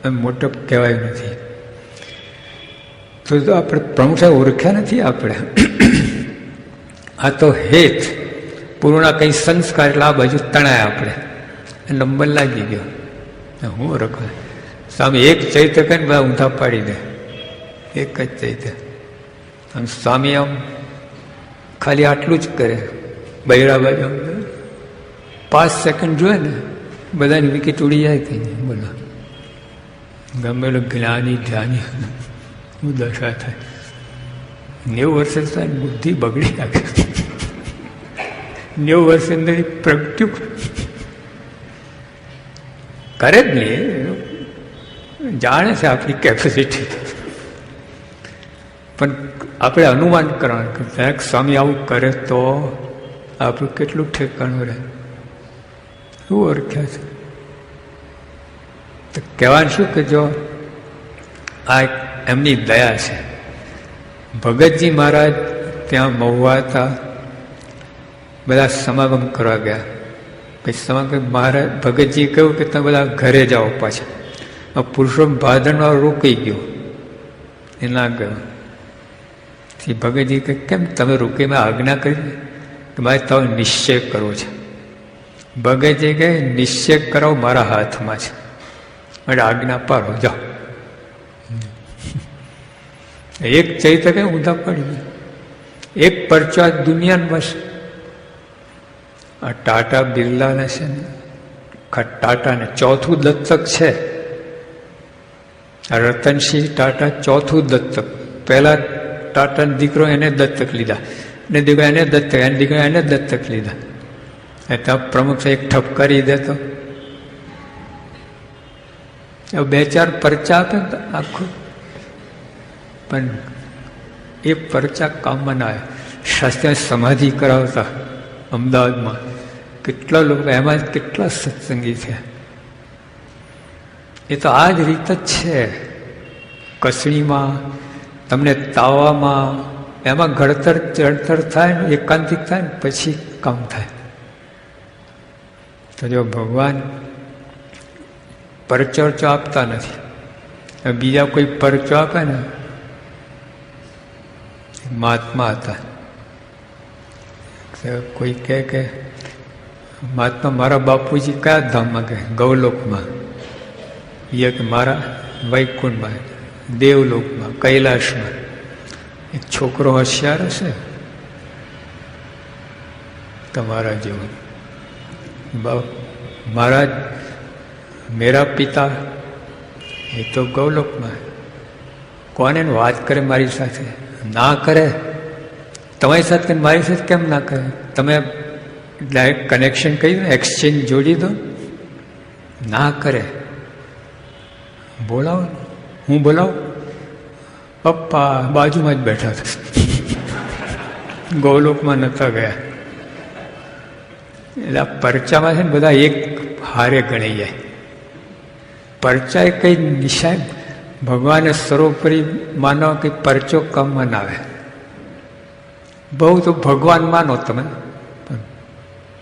એમ મોટપ કહેવાય નથી. તો આપણે પ્રમુખ સાહેબ ઓળખ્યા નથી આપણે. આ તો હેત પૂર્ણ કંઈ સંસ્કાર એટલે આ બાજુ તણાય આપણે, નંબર લાગી ગયો. હું ઓળખવા સામે એક ચૈત્ય કરીને બધા ઊંધા પાડી દે, એક જ ચૈત્ય. આમ સ્વામી આમ ખાલી આટલું જ કરે, બૈરા બાજુ 5 સેકન્ડ જોયે ને બધાની વિકેટ ઉડી જાય કે બોલો. ગમેલું જ્ઞાની ધ્યાની હું દશા થાય. 90 વર્ષે થાય બુદ્ધિ બગડી નાખે. 90 વર્ષે અંદર પ્રગટ્યું કરે જ નહીં, જાણે છે આપણી કેપેસિટી. પણ આપણે અનુમાન કરવાનું કે દરેક સ્વામી આવું કરે તો આપણું કેટલું ઠેકાણું રહે. શું ઓળખ્યા છે તો કહેવાનું શું કે જો આ એમની દયા છે. ભગતજી મહારાજ ત્યાં મહુવા હતા, બધા સમાગમ કરવા ગયા. પછી સમાગમ મહારાજ ભગતજીએ કહ્યું કે તમે બધા ઘરે જાઓ પાછા. પુરુષોત્તમ ભાદરનો રોકાઈ ગયો, એ ના ગયો. ભગતજી કે કેમ તમે રોકી? મેં આજ્ઞા કરી કે મારે તમે નિશ્ચય કરવો છે. ભગતજી કહે નિશ્ચય કરાવો મારા હાથમાં છે, એટલે આજ્ઞા પાડો જાઓ. એક ચૈત્ર કઈ ઊંધા પડી ગયું. એક પરચો આ દુનિયાને બસ આ ટાટા બિરલાને છે ને, ટાટાને ચોથું દત્તક છે. રતનસિંહ ટાટા ચોથું દત્તક. પહેલા ટાટાનો દીકરો એને દત્તક લીધા, ને દીકરો એને દત્તક, એને દીકરો એને દત્તક લીધા. ત્યાં પ્રમુખ એક ઠપકારી દેતો, 2-4 પરચા આપે ને આખું. પણ એ પરચા કામમાં ના આવ્યા. શાસ્ત્રી સમાધિ કરાવતા અમદાવાદમાં, કેટલા લોકો એમાં કેટલા સત્સંગી છે. એ તો આ જ રીત જ છે. કસણીમાં તમને તાવામાં એમાં ઘડતર ચડતર થાય ને, એકાંતિક થાય ને પછી કામ થાય. તો જો ભગવાન પરચો આપતા નથી. બીજા કોઈ પરચો આપે ને, મહાત્મા હતા, કોઈ કહે કે મહાત્મા મારા બાપુજી કયા ધામમાં કહે? ગૌલોકમાં. એ કે મારા વૈકુંઠમાં, દેવલોકમાં, કૈલાસમાં. એક છોકરો હોશિયાર હશે તમારા જેવો. મહારાજ મેરા પિતા એ તો ગૌલોકમાં. કોને વાત કરે મારી સાથે? ના કરે. તમારી સાથે મારી સાથે કેમ ના કરે? તમે ડાયરેક્ટ કનેક્શન કહી દો, એક્સચેન્જ જોડી દો. ના કરે. બોલાવો, હું બોલાવું. પપ્પા બાજુમાં જ બેઠા હતા, ગૌલોકમાં નતા ગયા. એટલે આ પરચામાં છે ને બધા એક હારે ગણાઈ જાય. પરચા એ કઈ નિશાન ભગવાને સર્વોપરી માનો કે પરચો કામમાં ના આવે. બહુ તો ભગવાન માનો તમે, પણ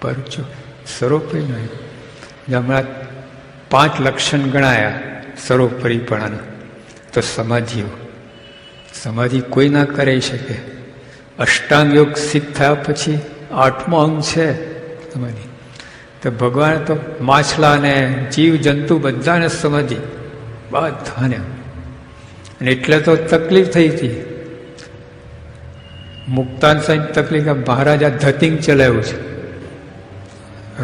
પરચો સર્વોપરી નહીં. હમણાં 5 લક્ષણ ગણાયા સર્વોપરીપણાના. તો સમાધિઓ, સમાધિ કોઈ ના કરી શકે. અષ્ટાંગ યોગ સિદ્ધ થયા પછી 8મો અંગ છે સમાધિ. તો ભગવાન તો માછલાને જીવ જંતુ બધાને સમાધિ, બધાને. અને એટલે તો તકલીફ થઈ હતી. મુક્તાન સાહેબ તકલીફ, મહારાજા ધતિંગ ચલાવ્યું છે.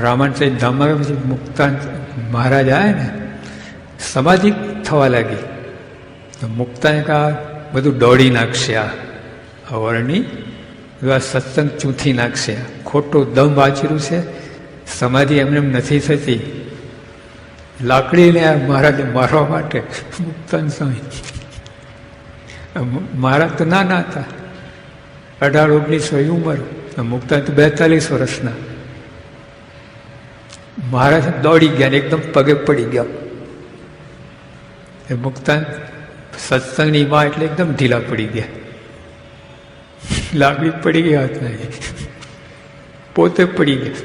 રામાયણ સાહેબ ધામ આવ્યા પછી મુક્તાન મહારાજ આવ્યા ને, સમાધિ થવા લાગી. તો મુક્તાને કહા બધું દોડી નાખશે, આ વર્ણની સત્સંગ ચૂંથી નાખશે, ખોટું દમ વાંચર્યું છે. સમાધિ એમને નથી થતી. લાકડીને મહારાજે મારવા માટે મુક્તાન સ્વામી મારા તો નાના હતા, 18-19 ઉંમર, મુક્તાન તો 42 વર્ષના. મારા દોડી ગયા ને એકદમ પગે પડી ગયા. એ મુક્તાન સત્સંગની માં એટલે એકદમ ઢીલા પડી ગયા, લાગણી પડી ગયા હાથમાં, પોતે પડી ગયા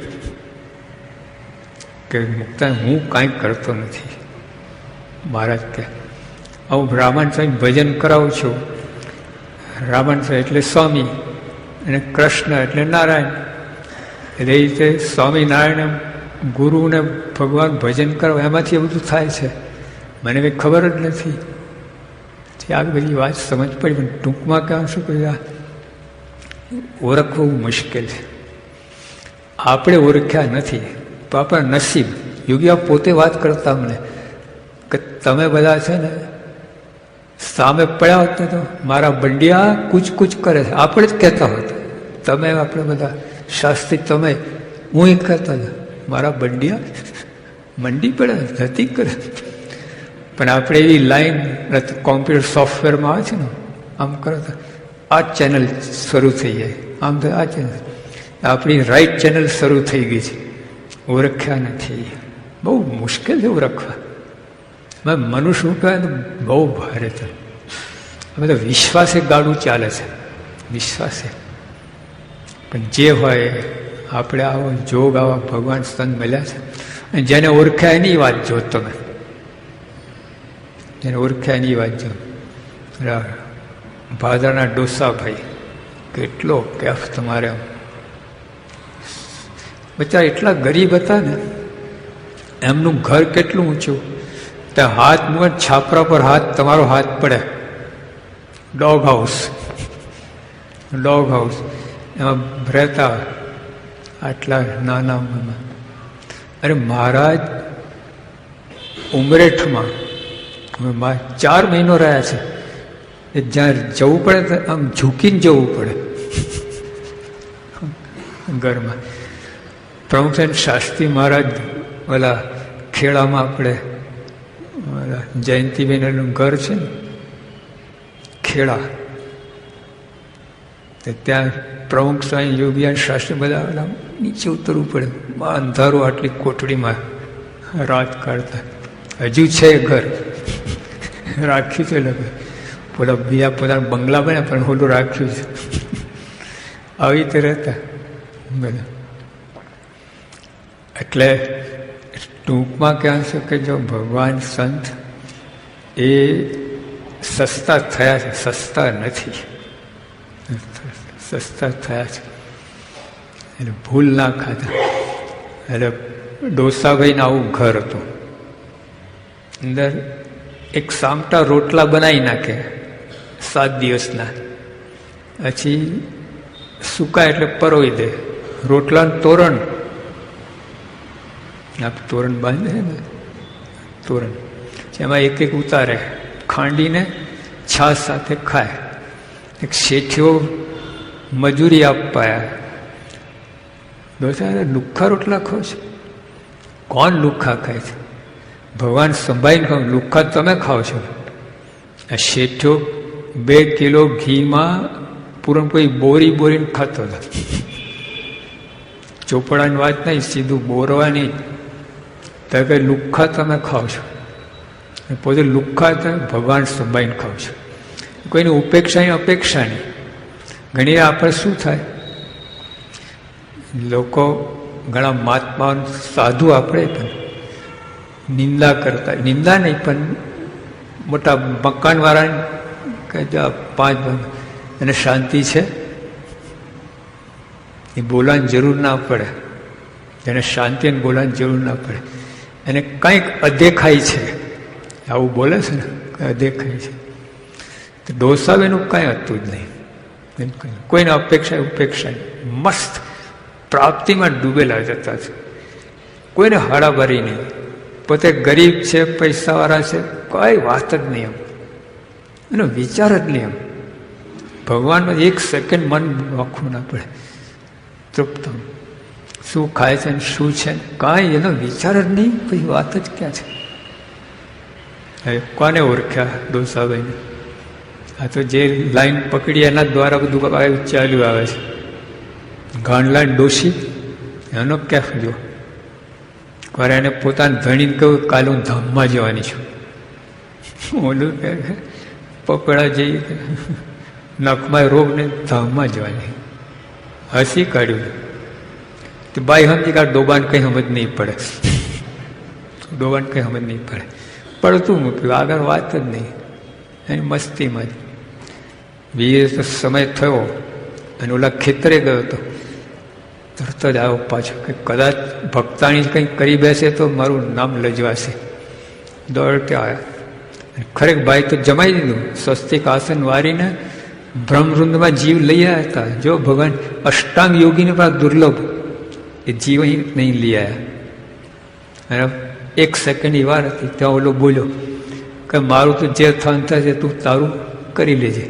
કે મુક્તાન હું કાંઈ કરતો નથી. મહારાજ કે હું રામાન સ્વામી ભજન કરાવું છું. રામાન સ્વામી એટલે સ્વામી અને કૃષ્ણ એટલે નારાયણ. એ રીતે સ્વામિનારાયણ ગુરુને ભગવાન ભજન કરો એમાંથી એ બધું થાય છે. મને કંઈ ખબર જ નથી. આ બધી વાત સમજ પડી, પણ ટૂંકમાં કહું શું કે ઓળખવું મુશ્કેલ છે. આપણે ઓળખ્યા નથી તો આપણા નસીબ. યોગીઓ પોતે વાત કરતા મને કે તમે બધા છે ને સામે પડ્યા હોત ને તો મારા બંડિયા કૂચ કૂચ કરે છે, આપણે જ કહેતા હોત. તમે આપણે બધા શાસ્ત્રી, તમે હું એ કહેતા હતા મારા બંડિયા મંડી પડે નથી કરે. પણ આપણે એવી લાઈન કોમ્પ્યુટર સોફ્ટવેરમાં આવે છે ને, આમ કરો તો આ ચેનલ શરૂ થઈ જાય, આમ તો આ ચેનલ, આપણી રાઈટ ચેનલ શરૂ થઈ ગઈ છે. ઓળખ્યા નથી, બહુ મુશ્કેલ છે ઓળખવા. મનુષ્ય કહે તો બહુ ભારે છે. હવે તો વિશ્વાસે ગાડું ચાલે છે, વિશ્વાસે. પણ જે હોય આપણે આવો જોગ, આવા ભગવાન સ્તન મળ્યા છે. અને જેને ઓળખ્યા એની વાત જો, તમે જેને ઓળખ્યા એની વાત જો. ભાદરના ડોસાભાઈ, કેટલો કેફ તમારે. બચ્ચા એટલા ગરીબ હતા ને, એમનું ઘર કેટલું ઊંચું, ત્યાં હાથ મૂકે છાપરા પર હાથ, તમારો હાથ પડે. ડોગ હાઉસ, ડોગ હાઉસ એમાં રહેતા આટલા નાના ઉંમરમાં. અરે મહારાજ ઉમરેઠમાં 4 મહિનો રહ્યા છે. જ્યાં જવું પડે તો આમ ઝૂકીને જવું પડે ઘરમાં. પ્રમુખ શાસ્ત્રી મહારાજ ઓલા ખેડામાં આપણે જયંતિબેનનું ઘર છે ને ખેડા, ત્યાં પ્રમુખ સ્વામી યોગીયાન શાસ્ત્રી બધા ઓલા નીચે ઉતરવું પડે. અંધારું આટલી કોઠડીમાં રાત કાઢતા. હજુ છે ઘર, રાખ્યું છે લોકો. પોલા બીજા પોતાના બંગલા બન્યા પણ ઓલું રાખ્યું છે. આવી રીતે રહેતા બધા. એટલે ટૂંકમાં કહેવાય છે કે જો ભગવાન સંત એ સસ્તા થયા છે, સસ્તા નથી, સસ્તા થયા છે. એટલે ભૂલ ના ખાતા. એટલે ડોસાભાઈને આવું ઘર હતું, અંદર એક સામટા રોટલા બનાવી નાખે 7 દિવસના, પછી સૂકા એટલે પરોવી દે. રોટલાનું તોરણ, તોરણ બાંધે ને, તોરણ એમાં એક એક ઉતારે, ખાંડીને છાશ સાથે ખાય. એક શેઠીઓ મજૂરી આપવા, દોસ્ત લુખ્ખા રોટલા ખાવ છે. કોણ લુખ્ખા ખાય છે? ભગવાન સંભાળીને ખાવ, લુખ્ખા તમે ખાવ છો. આ શેઠીઓ 2 કિલો ઘીમાં પૂરણપોળી બોરીને ખાતો હતો. ચોપડાની વાત નહીં, સીધું બોરવાની. તો કે લુખ્ખા તમે ખાવ છો, પોતે લુખ્ખા તમે ભગવાન સંભાળીને ખાવ છો. કોઈની ઉપેક્ષાની અપેક્ષા નહીં. ઘણી આપણે શું થાય, લોકો ઘણા મહાત્મા સાધુ આપણે પણ નિંદા કરતા, નિંદા નહીં પણ મોટા મકાનવાળાને કહે 5 અને શાંતિ છે, એ બોલવાની જરૂર ના પડે. જેને શાંતિ અને બોલવાની જરૂર ના પડે, એને કંઈક અદેખાય છે, આવું બોલે છે ને, અદેખાય છે. તો ડોસાવેનું કાંઈ હતું જ નહીં. કોઈને અપેક્ષા ઉપેક્ષા મસ્ત પ્રાપ્તિમાં ડૂબેલા જતા છે. કોઈને હાડાબારી નહીં. પોતે ગરીબ છે, પૈસાવાળા છે, કઈ વાત જ નહીં. એનો વિચાર જ નહીં. ભગવાનમાં 1 સેકન્ડ મન રાખવું ના પડે. તૃપ્ત શું ખાય છે ને શું છે, કાંઈ એનો વિચાર જ નહીં. પછી વાત જ ક્યાં છે? હવે કોને ઓળખ્યા ડોસાભાઈને? આ તો જે લાઈન પકડી એના દ્વારા બધું ચાલ્યું આવે છે. ગાંડલા ડોશી એનો કેફ જો કરે એને પોતાને ધણીને કહ્યું કાલે હું ધામમાં જવાની છું. ઓલું કે પપડા જઈ નખમાં રોગ ને ધામમાં જવાની. હસી કાઢ્યું. તો બાઈ સમજી કાઢ ડોબાને કંઈ સમજ નહીં પડે. ડોબાને કંઈ સમજ નહીં પડે. પડતું મૂક્યું, આગળ વાત જ નહીં. એની મસ્તીમાં જ વીર તો સમય થયો અને ઓલા ખેતરે ગયો હતો. તરત જ આવ્યો પાછો કે કદાચ ભક્તાણી કંઈક કરી બેસે તો મારું નામ લજવાશે. દોડતે આવ્યા. ખરેખર ભાઈ તો જમાઈ દીધું. સ્વસ્તિક આસન વારીને બ્રહ્મવૃંદમાં જીવ લઈ આવ્યા હતા. જો ભગવાન અષ્ટાંગ યોગીને પણ દુર્લભ એ જીવ અહીં નહીં લઈ આવ્યા. અને 1 સેકન્ડની વાર હતી ત્યાં ઓલો બોલ્યો કે મારું તો જે થન થશે તું તારું કરી લેજે.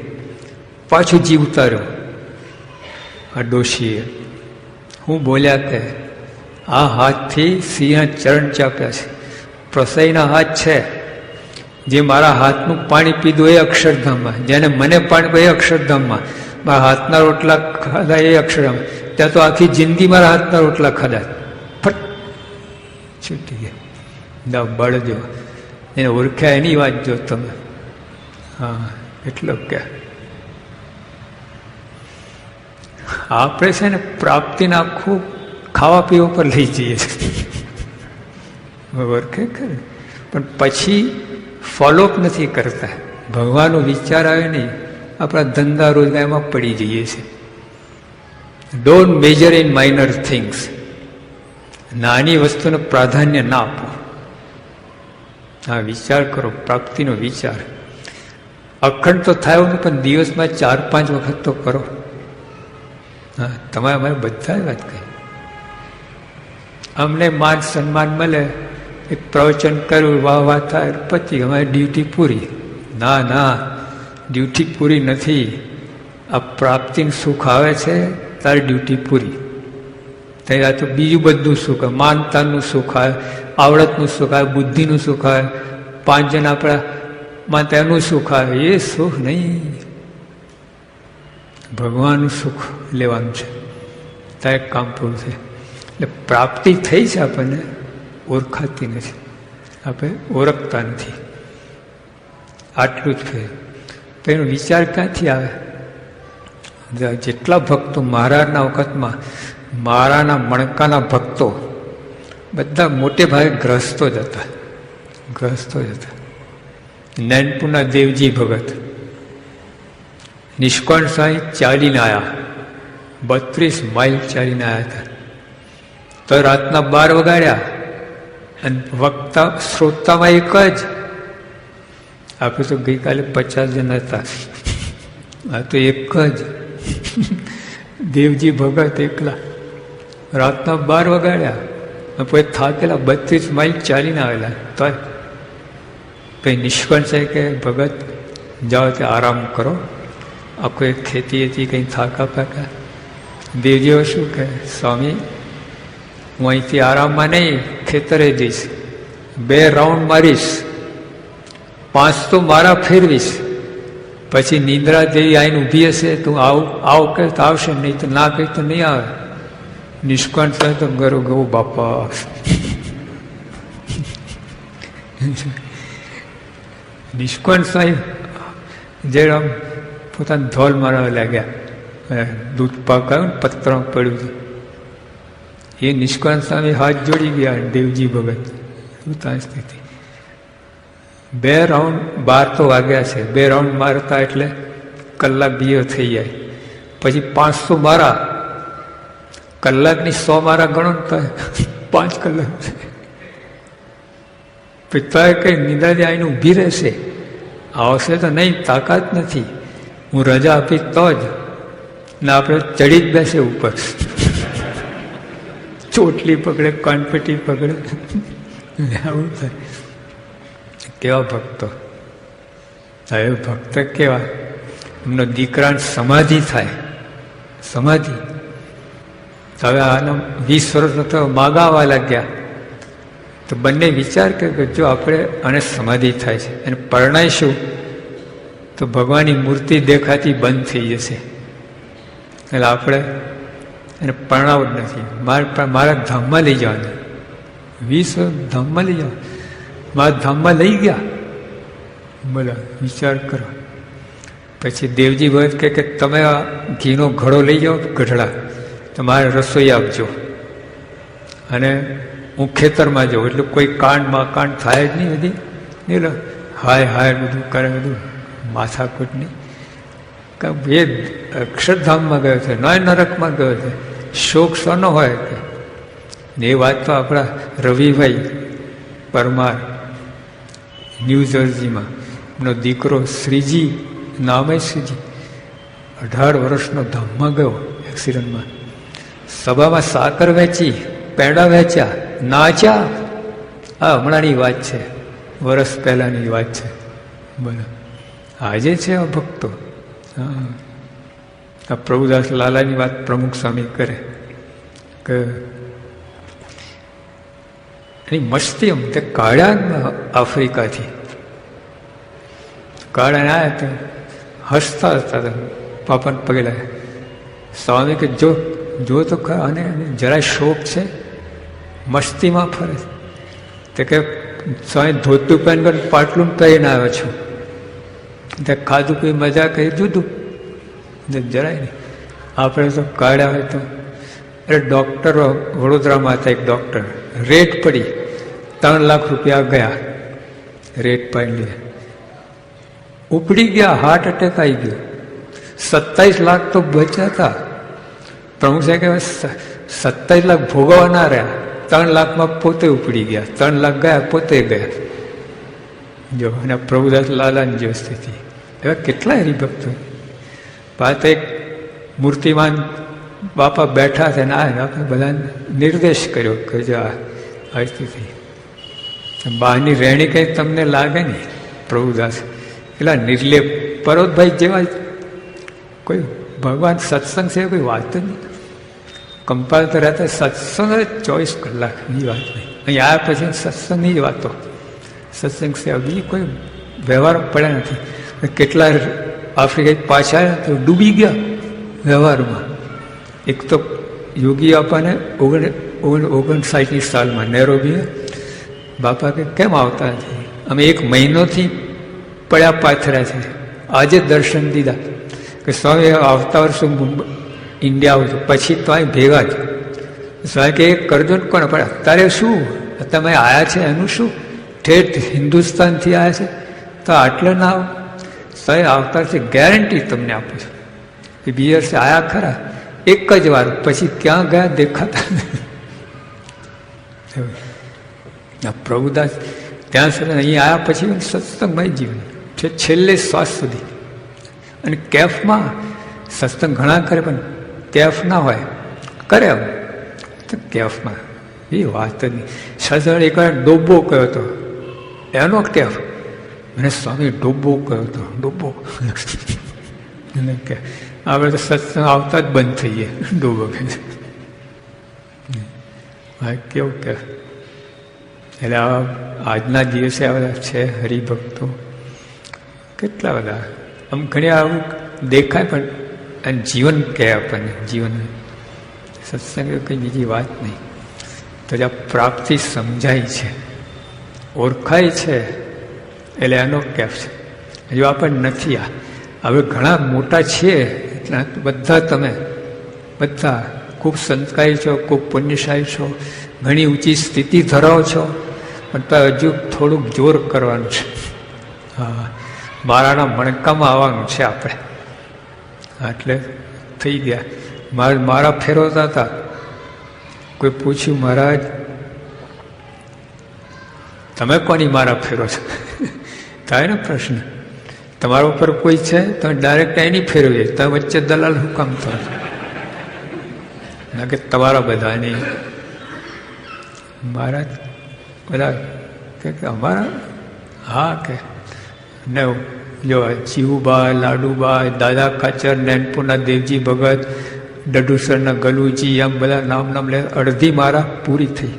પાછું જીવ ઉતાર્યો. આ ડોશીએ હું બોલ્યા કે આ હાથથી સિંહના ચરણ ચાપ્યા છે. પ્રસયના હાથ છે. જે મારા હાથનું પાણી પીધું એ અક્ષરધામમાં, જેને મને પાણી પીધું એ અક્ષરધામમાં, મારા હાથના રોટલા ખાધા એ અક્ષરધામમાં. ત્યાં તો આખી જિંદગી મારા હાથના રોટલા ખાધા. ફટ છૂટી ગયા. ના બળજો એને ઓળખ્યા એની વાત જો તમે. હા એટલો કે આપણે છે ને પ્રાપ્તિને આખું ખાવા પીવા પર લઈ જઈએ છીએ. ઓળખે ખરે પણ પછી ફોલોઅપ નથી કરતા. ભગવાનનો વિચાર આવે નહીં, આપણા ધંધા રોજગારમાં પડી જઈએ છીએ. Don't major in minor things. નાની વસ્તુને પ્રાધાન્ય ના આપો. હા વિચાર કરો, પ્રાપ્તિનો વિચાર. અખંડ તો થાય ને પણ દિવસમાં 4-5 વખત તો કરો. હા તમારે અમારે બધા વાત કહી. અમને માન સન્માન મળે, એક પ્રવચન કર્યું, વાહ વાહ થાય, પછી અમારી ડ્યુટી પૂરી. ના ના, ડ્યુટી પૂરી નથી. આ પ્રાપ્તિનું સુખ આવે છે તારી ડ્યુટી પૂરી. ત્યાં તો બીજું બધું સુખ આવે. માનતાનું સુખ આવે, આવડતનું સુખ આવે, બુદ્ધિનું સુખ આવે, 5 જણ આપણા માનતા એનું સુખ આવે. એ સુખ નહીં, ભગવાનનું સુખ લેવાનું છે. ત્યાં એક કામ પૂરું છે. એટલે પ્રાપ્તિ થઈ છે, આપણને ઓળખાતી નથી, આપણે ઓળખતા નથી. આટલું જ છે. તો એનો વિચાર ક્યાંથી આવે? જેટલા ભક્તો મહારાજના વખતમાં, મહારાજના મણકાના ભક્તો બધા મોટે ભાગે ગ્રસ્તો જ હતા. ગ્રસ્તો જ હતા. નૈનપુરના દેવજી ભગત નિષ્કોણ સાંઈ ચાલીને આવ્યા. 32 માઇલ ચાલીને આવ્યા હતા. તો રાતના 12 વગાડ્યા અને વક્તા શ્રોતામાં એક જ. આપણે તો ગઈકાલે 50 જણ હતા, આ તો એક જ દેવજી ભગત એકલા રાતના 12 વગાડ્યા. પછી થાકેલા 32 માઇલ ચાલીને આવેલા. તો પછી નિષ્કંઠ છે કે ભગત જાઓ તે આરામ કરો, આખો એક ખેતી હતી, કંઈ થાકા પાકા. દેવજીઓ શું કહે, સ્વામી હું અહીંથી આરામમાં નહીં, ખેતરે જઈશ, 2 રાઉન્ડ મારીશ, 5 તો મારા ફેરવીશ, પછી નિંદ્રા જેવી આવીને ઊભી હશે તું આવ કહે તો આવશે, નહીં તો ના કહે તો નહીં આવે. નિષ્કાંત થાય તો ગરો ગૌ બાપા. નિષ્કાંત સાહેબ જે આમ પોતાને ધોલ મારવા લાગ્યા, દૂધ પાક આવ્યું ને પત્રમાં પડ્યું હતું, એ નિષ્કાંત સામે હાથ જોડી ગયા. દેવજી ભગત ઉતાર સ્થિતિ. 2 રાઉન્ડ 12 તો વાગ્યા છે, 2 રાઉન્ડ મારતા એટલે કલાક 2 થઈ જાય. પછી 500 મારા, કલાકની 100 મારા ગણો ને તો 5 કલાક. પિતા કઈ નિંદાજી આવીને ઊભી રહેશે, આવશે તો નહીં, તાકાત નથી, હું રજા આપીશ તો જ. ને આપણે ચડી જ બેસે ઉપર, ચોટલી પકડે, કાનપટ્ટી પકડે, આવું થાય. કેવા ભક્તો! હવે ભક્ત કેવા, એમનો દીકરાને સમાધિ થાય, સમાધિ. હવે આનો 20 વર્ષનો થયો, માગાવા લાગ્યા. તો બંને વિચાર કર્યો કે જો આપણે આને સમાધિ થાય છે, એને પરણાઈશું તો તો ભગવાનની મૂર્તિ દેખાતી બંધ થઈ જશે. એટલે આપણે એને પરણાવું જ નથી. મારા ધામમાં લઈ જવાના, 20 ધામમાં લઈ જવા, મારા ધામમાં લઈ ગયા. બોલો, વિચાર કરો. પછી દેવજી ભગત કહે કે તમે આ ઘીનો ઘડો લઈ જાઓ, ગઢડા, તમારે રસોઈ આપજો, અને હું ખેતરમાં જાઉં, એટલે કોઈ કાંડમાં કાંડ થાય જ નહીં. બધી નહીં, હાય હાય બધું કરે, બધું માથાકૂટ નહીં. એ અક્ષરધામમાં ગયો છે, નરકમાં ગયો છે, શોક શોનો હોય કે. એ વાત તો આપણા રવિભાઈ પરમાર ન્યૂ જર્સીમાં, એમનો દીકરો શ્રીજી નામે શ્રીજી 18 વર્ષનો ધામમાં ગયો એક્સિડન્ટમાં. સભામાં સાકર વેચી, પેડા વેચ્યા, નાચ્યા. આ હમણાંની વાત છે, વર્ષ પહેલાની વાત છે. બોલો, આજે છે આ ભક્તો. હા, આ પ્રભુદાસ લાલાની વાત પ્રમુખ સ્વામી કરે કે એની મસ્તી એમ તે કાળ્યા આફ્રિકાથી કાળાને આવ્યા તો હસતા હતા, પાપાને પગે લાગ્યા. સ્વામી કે જો તો ખરા, અને જરાય શોખ છે, મસ્તીમાં ફરે છે. તે કે સ્વામી ધોતું પહેન કરીને પાટલું પહેરીને આવ્યો છું, તે ખાધું કોઈ મજા કરી જુદું, જરાય નહીં. આપણે તો કાઢ્યા હોય તો અરે ડૉક્ટર વડોદરામાં હતા, એક ડૉક્ટર, રેટ પડી 3 લાખ રૂપિયા ગયા, રેટ પાડી લીધા, ઉપડી ગયા, હાર્ટ એટેક આવી ગયો. 27 લાખ તો બચ્યા હતા. પ્રમુખ સાહેબ કે 27 લાખ ભોગવવા ના રહ્યા, 3 લાખમાં પોતે ઉપડી ગયા, 3 લાખ ગયા, પોતે ગયા. જો, અને પ્રભુદાસ લાલાની જો સ્થિતિ, એવા કેટલા હરિભક્તો. વાત એક મૂર્તિમાન બાપા બેઠા છે ને આપણે બધા નિર્દેશ કર્યો કે જો આ સ્થિતિ. બહારની રહેણી કંઈ તમને લાગે નહીં. પ્રભુદાસ એટલા નિર્લેપ, પરોતભાઈ જેવા કોઈ ભગવાન સત્સંગ છે કોઈ વાત જ નહીં. કંપાલ તો રહેતા સત્સંગ 24 કલાકની વાત નહીં. અહીં આવ્યા પછી સત્સંગની જ વાતો, સત્સંગ સેવા, બીજી કોઈ વ્યવહાર પડ્યા નથી. કેટલા આફ્રિકા પાછા આવ્યા તો ડૂબી ગયા વ્યવહારમાં. એક તો યોગી બાપાને 59 સાલમાં નેરોબી બાપા કે કેમ આવતા નથી, અમે 1 મહિનોથી પડ્યા પાથર્યા છે, આજે દર્શન દીધા કે સ્વામી આવતા વર્ષે ઇન્ડિયા આવું છું, પછી તો અહીં ભેગા જ. સ્વામી કે એક કરજો ને કોને, પણ અત્યારે શું તમે આવ્યા છે એનું શું, ઠેઠ હિન્દુસ્તાનથી આવ્યા છે તો આટલે ના આવો. સ્વામી આવતા છે ગેરંટી તમને આપું છું. એ બીજા વર્ષે આવ્યા ખરા, એક જ વાર, પછી ક્યાં ગયા દેખાતા. પ્રભુદાસ ત્યાં સુધી અહીં આવ્યા પછી સત્સંગમય જીવન છે, છેલ્લે શ્વાસ સુધી. અને કેફમાં સત્સંગ ઘણા કરે, પણ કેફ ના હોય, કરે આમ તો કેફમાં એ વાત જ નહીં. સજણ એકવાર ડોબો કયો હતો, એનો કેફ, મને સ્વામી ડોબો કયો હતો, ડોબો. કે આપણે તો સત્સંગ આવતા જ બંધ થઈ ગયા, ડોબો કે કેવું કે. એટલે આજના દિવસે આ બધા છે હરિભક્તો કેટલા બધા, આમ ઘણી આવું દેખાય, પણ અને જીવન કહે આપણને, જીવન સત્સંગ કંઈ બીજી વાત નહીં. તો જ્યાં પ્રાપ્તિ સમજાય છે, ઓળખાય છે, એટલે એનો કેફ છે. હજુ આપણને નથી. હવે ઘણા મોટા છીએ એટલે બધા તમે બધા ખૂબ સંસ્કારી છો, ખૂબ પુણ્યશાળી છો, ઘણી ઊંચી સ્થિતિ ધરાવો છો, પણ તો હજુ થોડુંક જોર કરવાનું છે. હા, મારાના મણકામાં આવવાનું છે આપણે. એટલે થઈ ગયા. મારા ફેરવતા હતા, કોઈ પૂછ્યું મહારાજ તમે કોની મારા ફેરો છો, થાય ને પ્રશ્ન. તમારા ઉપર કોઈ છે તમે ડાયરેક્ટ એની ફેરવીએ, તમે વચ્ચે દલાલ હું કામ થો ના કે તમારા બધાની મહારાજ બધા કે અમારા. હા કે ને જો જીવુબા, લાડુબા, દાદા ખાચર, નૈનપુરના દેવજી ભગત, ડડુસરના ગલુજી, એમ બધા નામ લે. અડધી મારા પૂરી થઈ.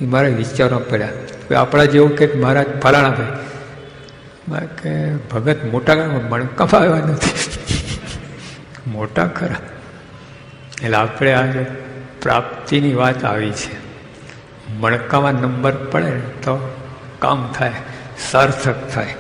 એ મારા વિચારો પડ્યા. આપણા જેવું કંઈક મહારાજ ફલાણા ભાઈ કે ભગત મોટા મણકામાં આવ્યા નથી, મોટા ખરા. એટલે આપણે આજે પ્રાપ્તિની વાત આવી છે. મણકામાં નંબર પડે તો કામ થાય, સાર્થક થાય.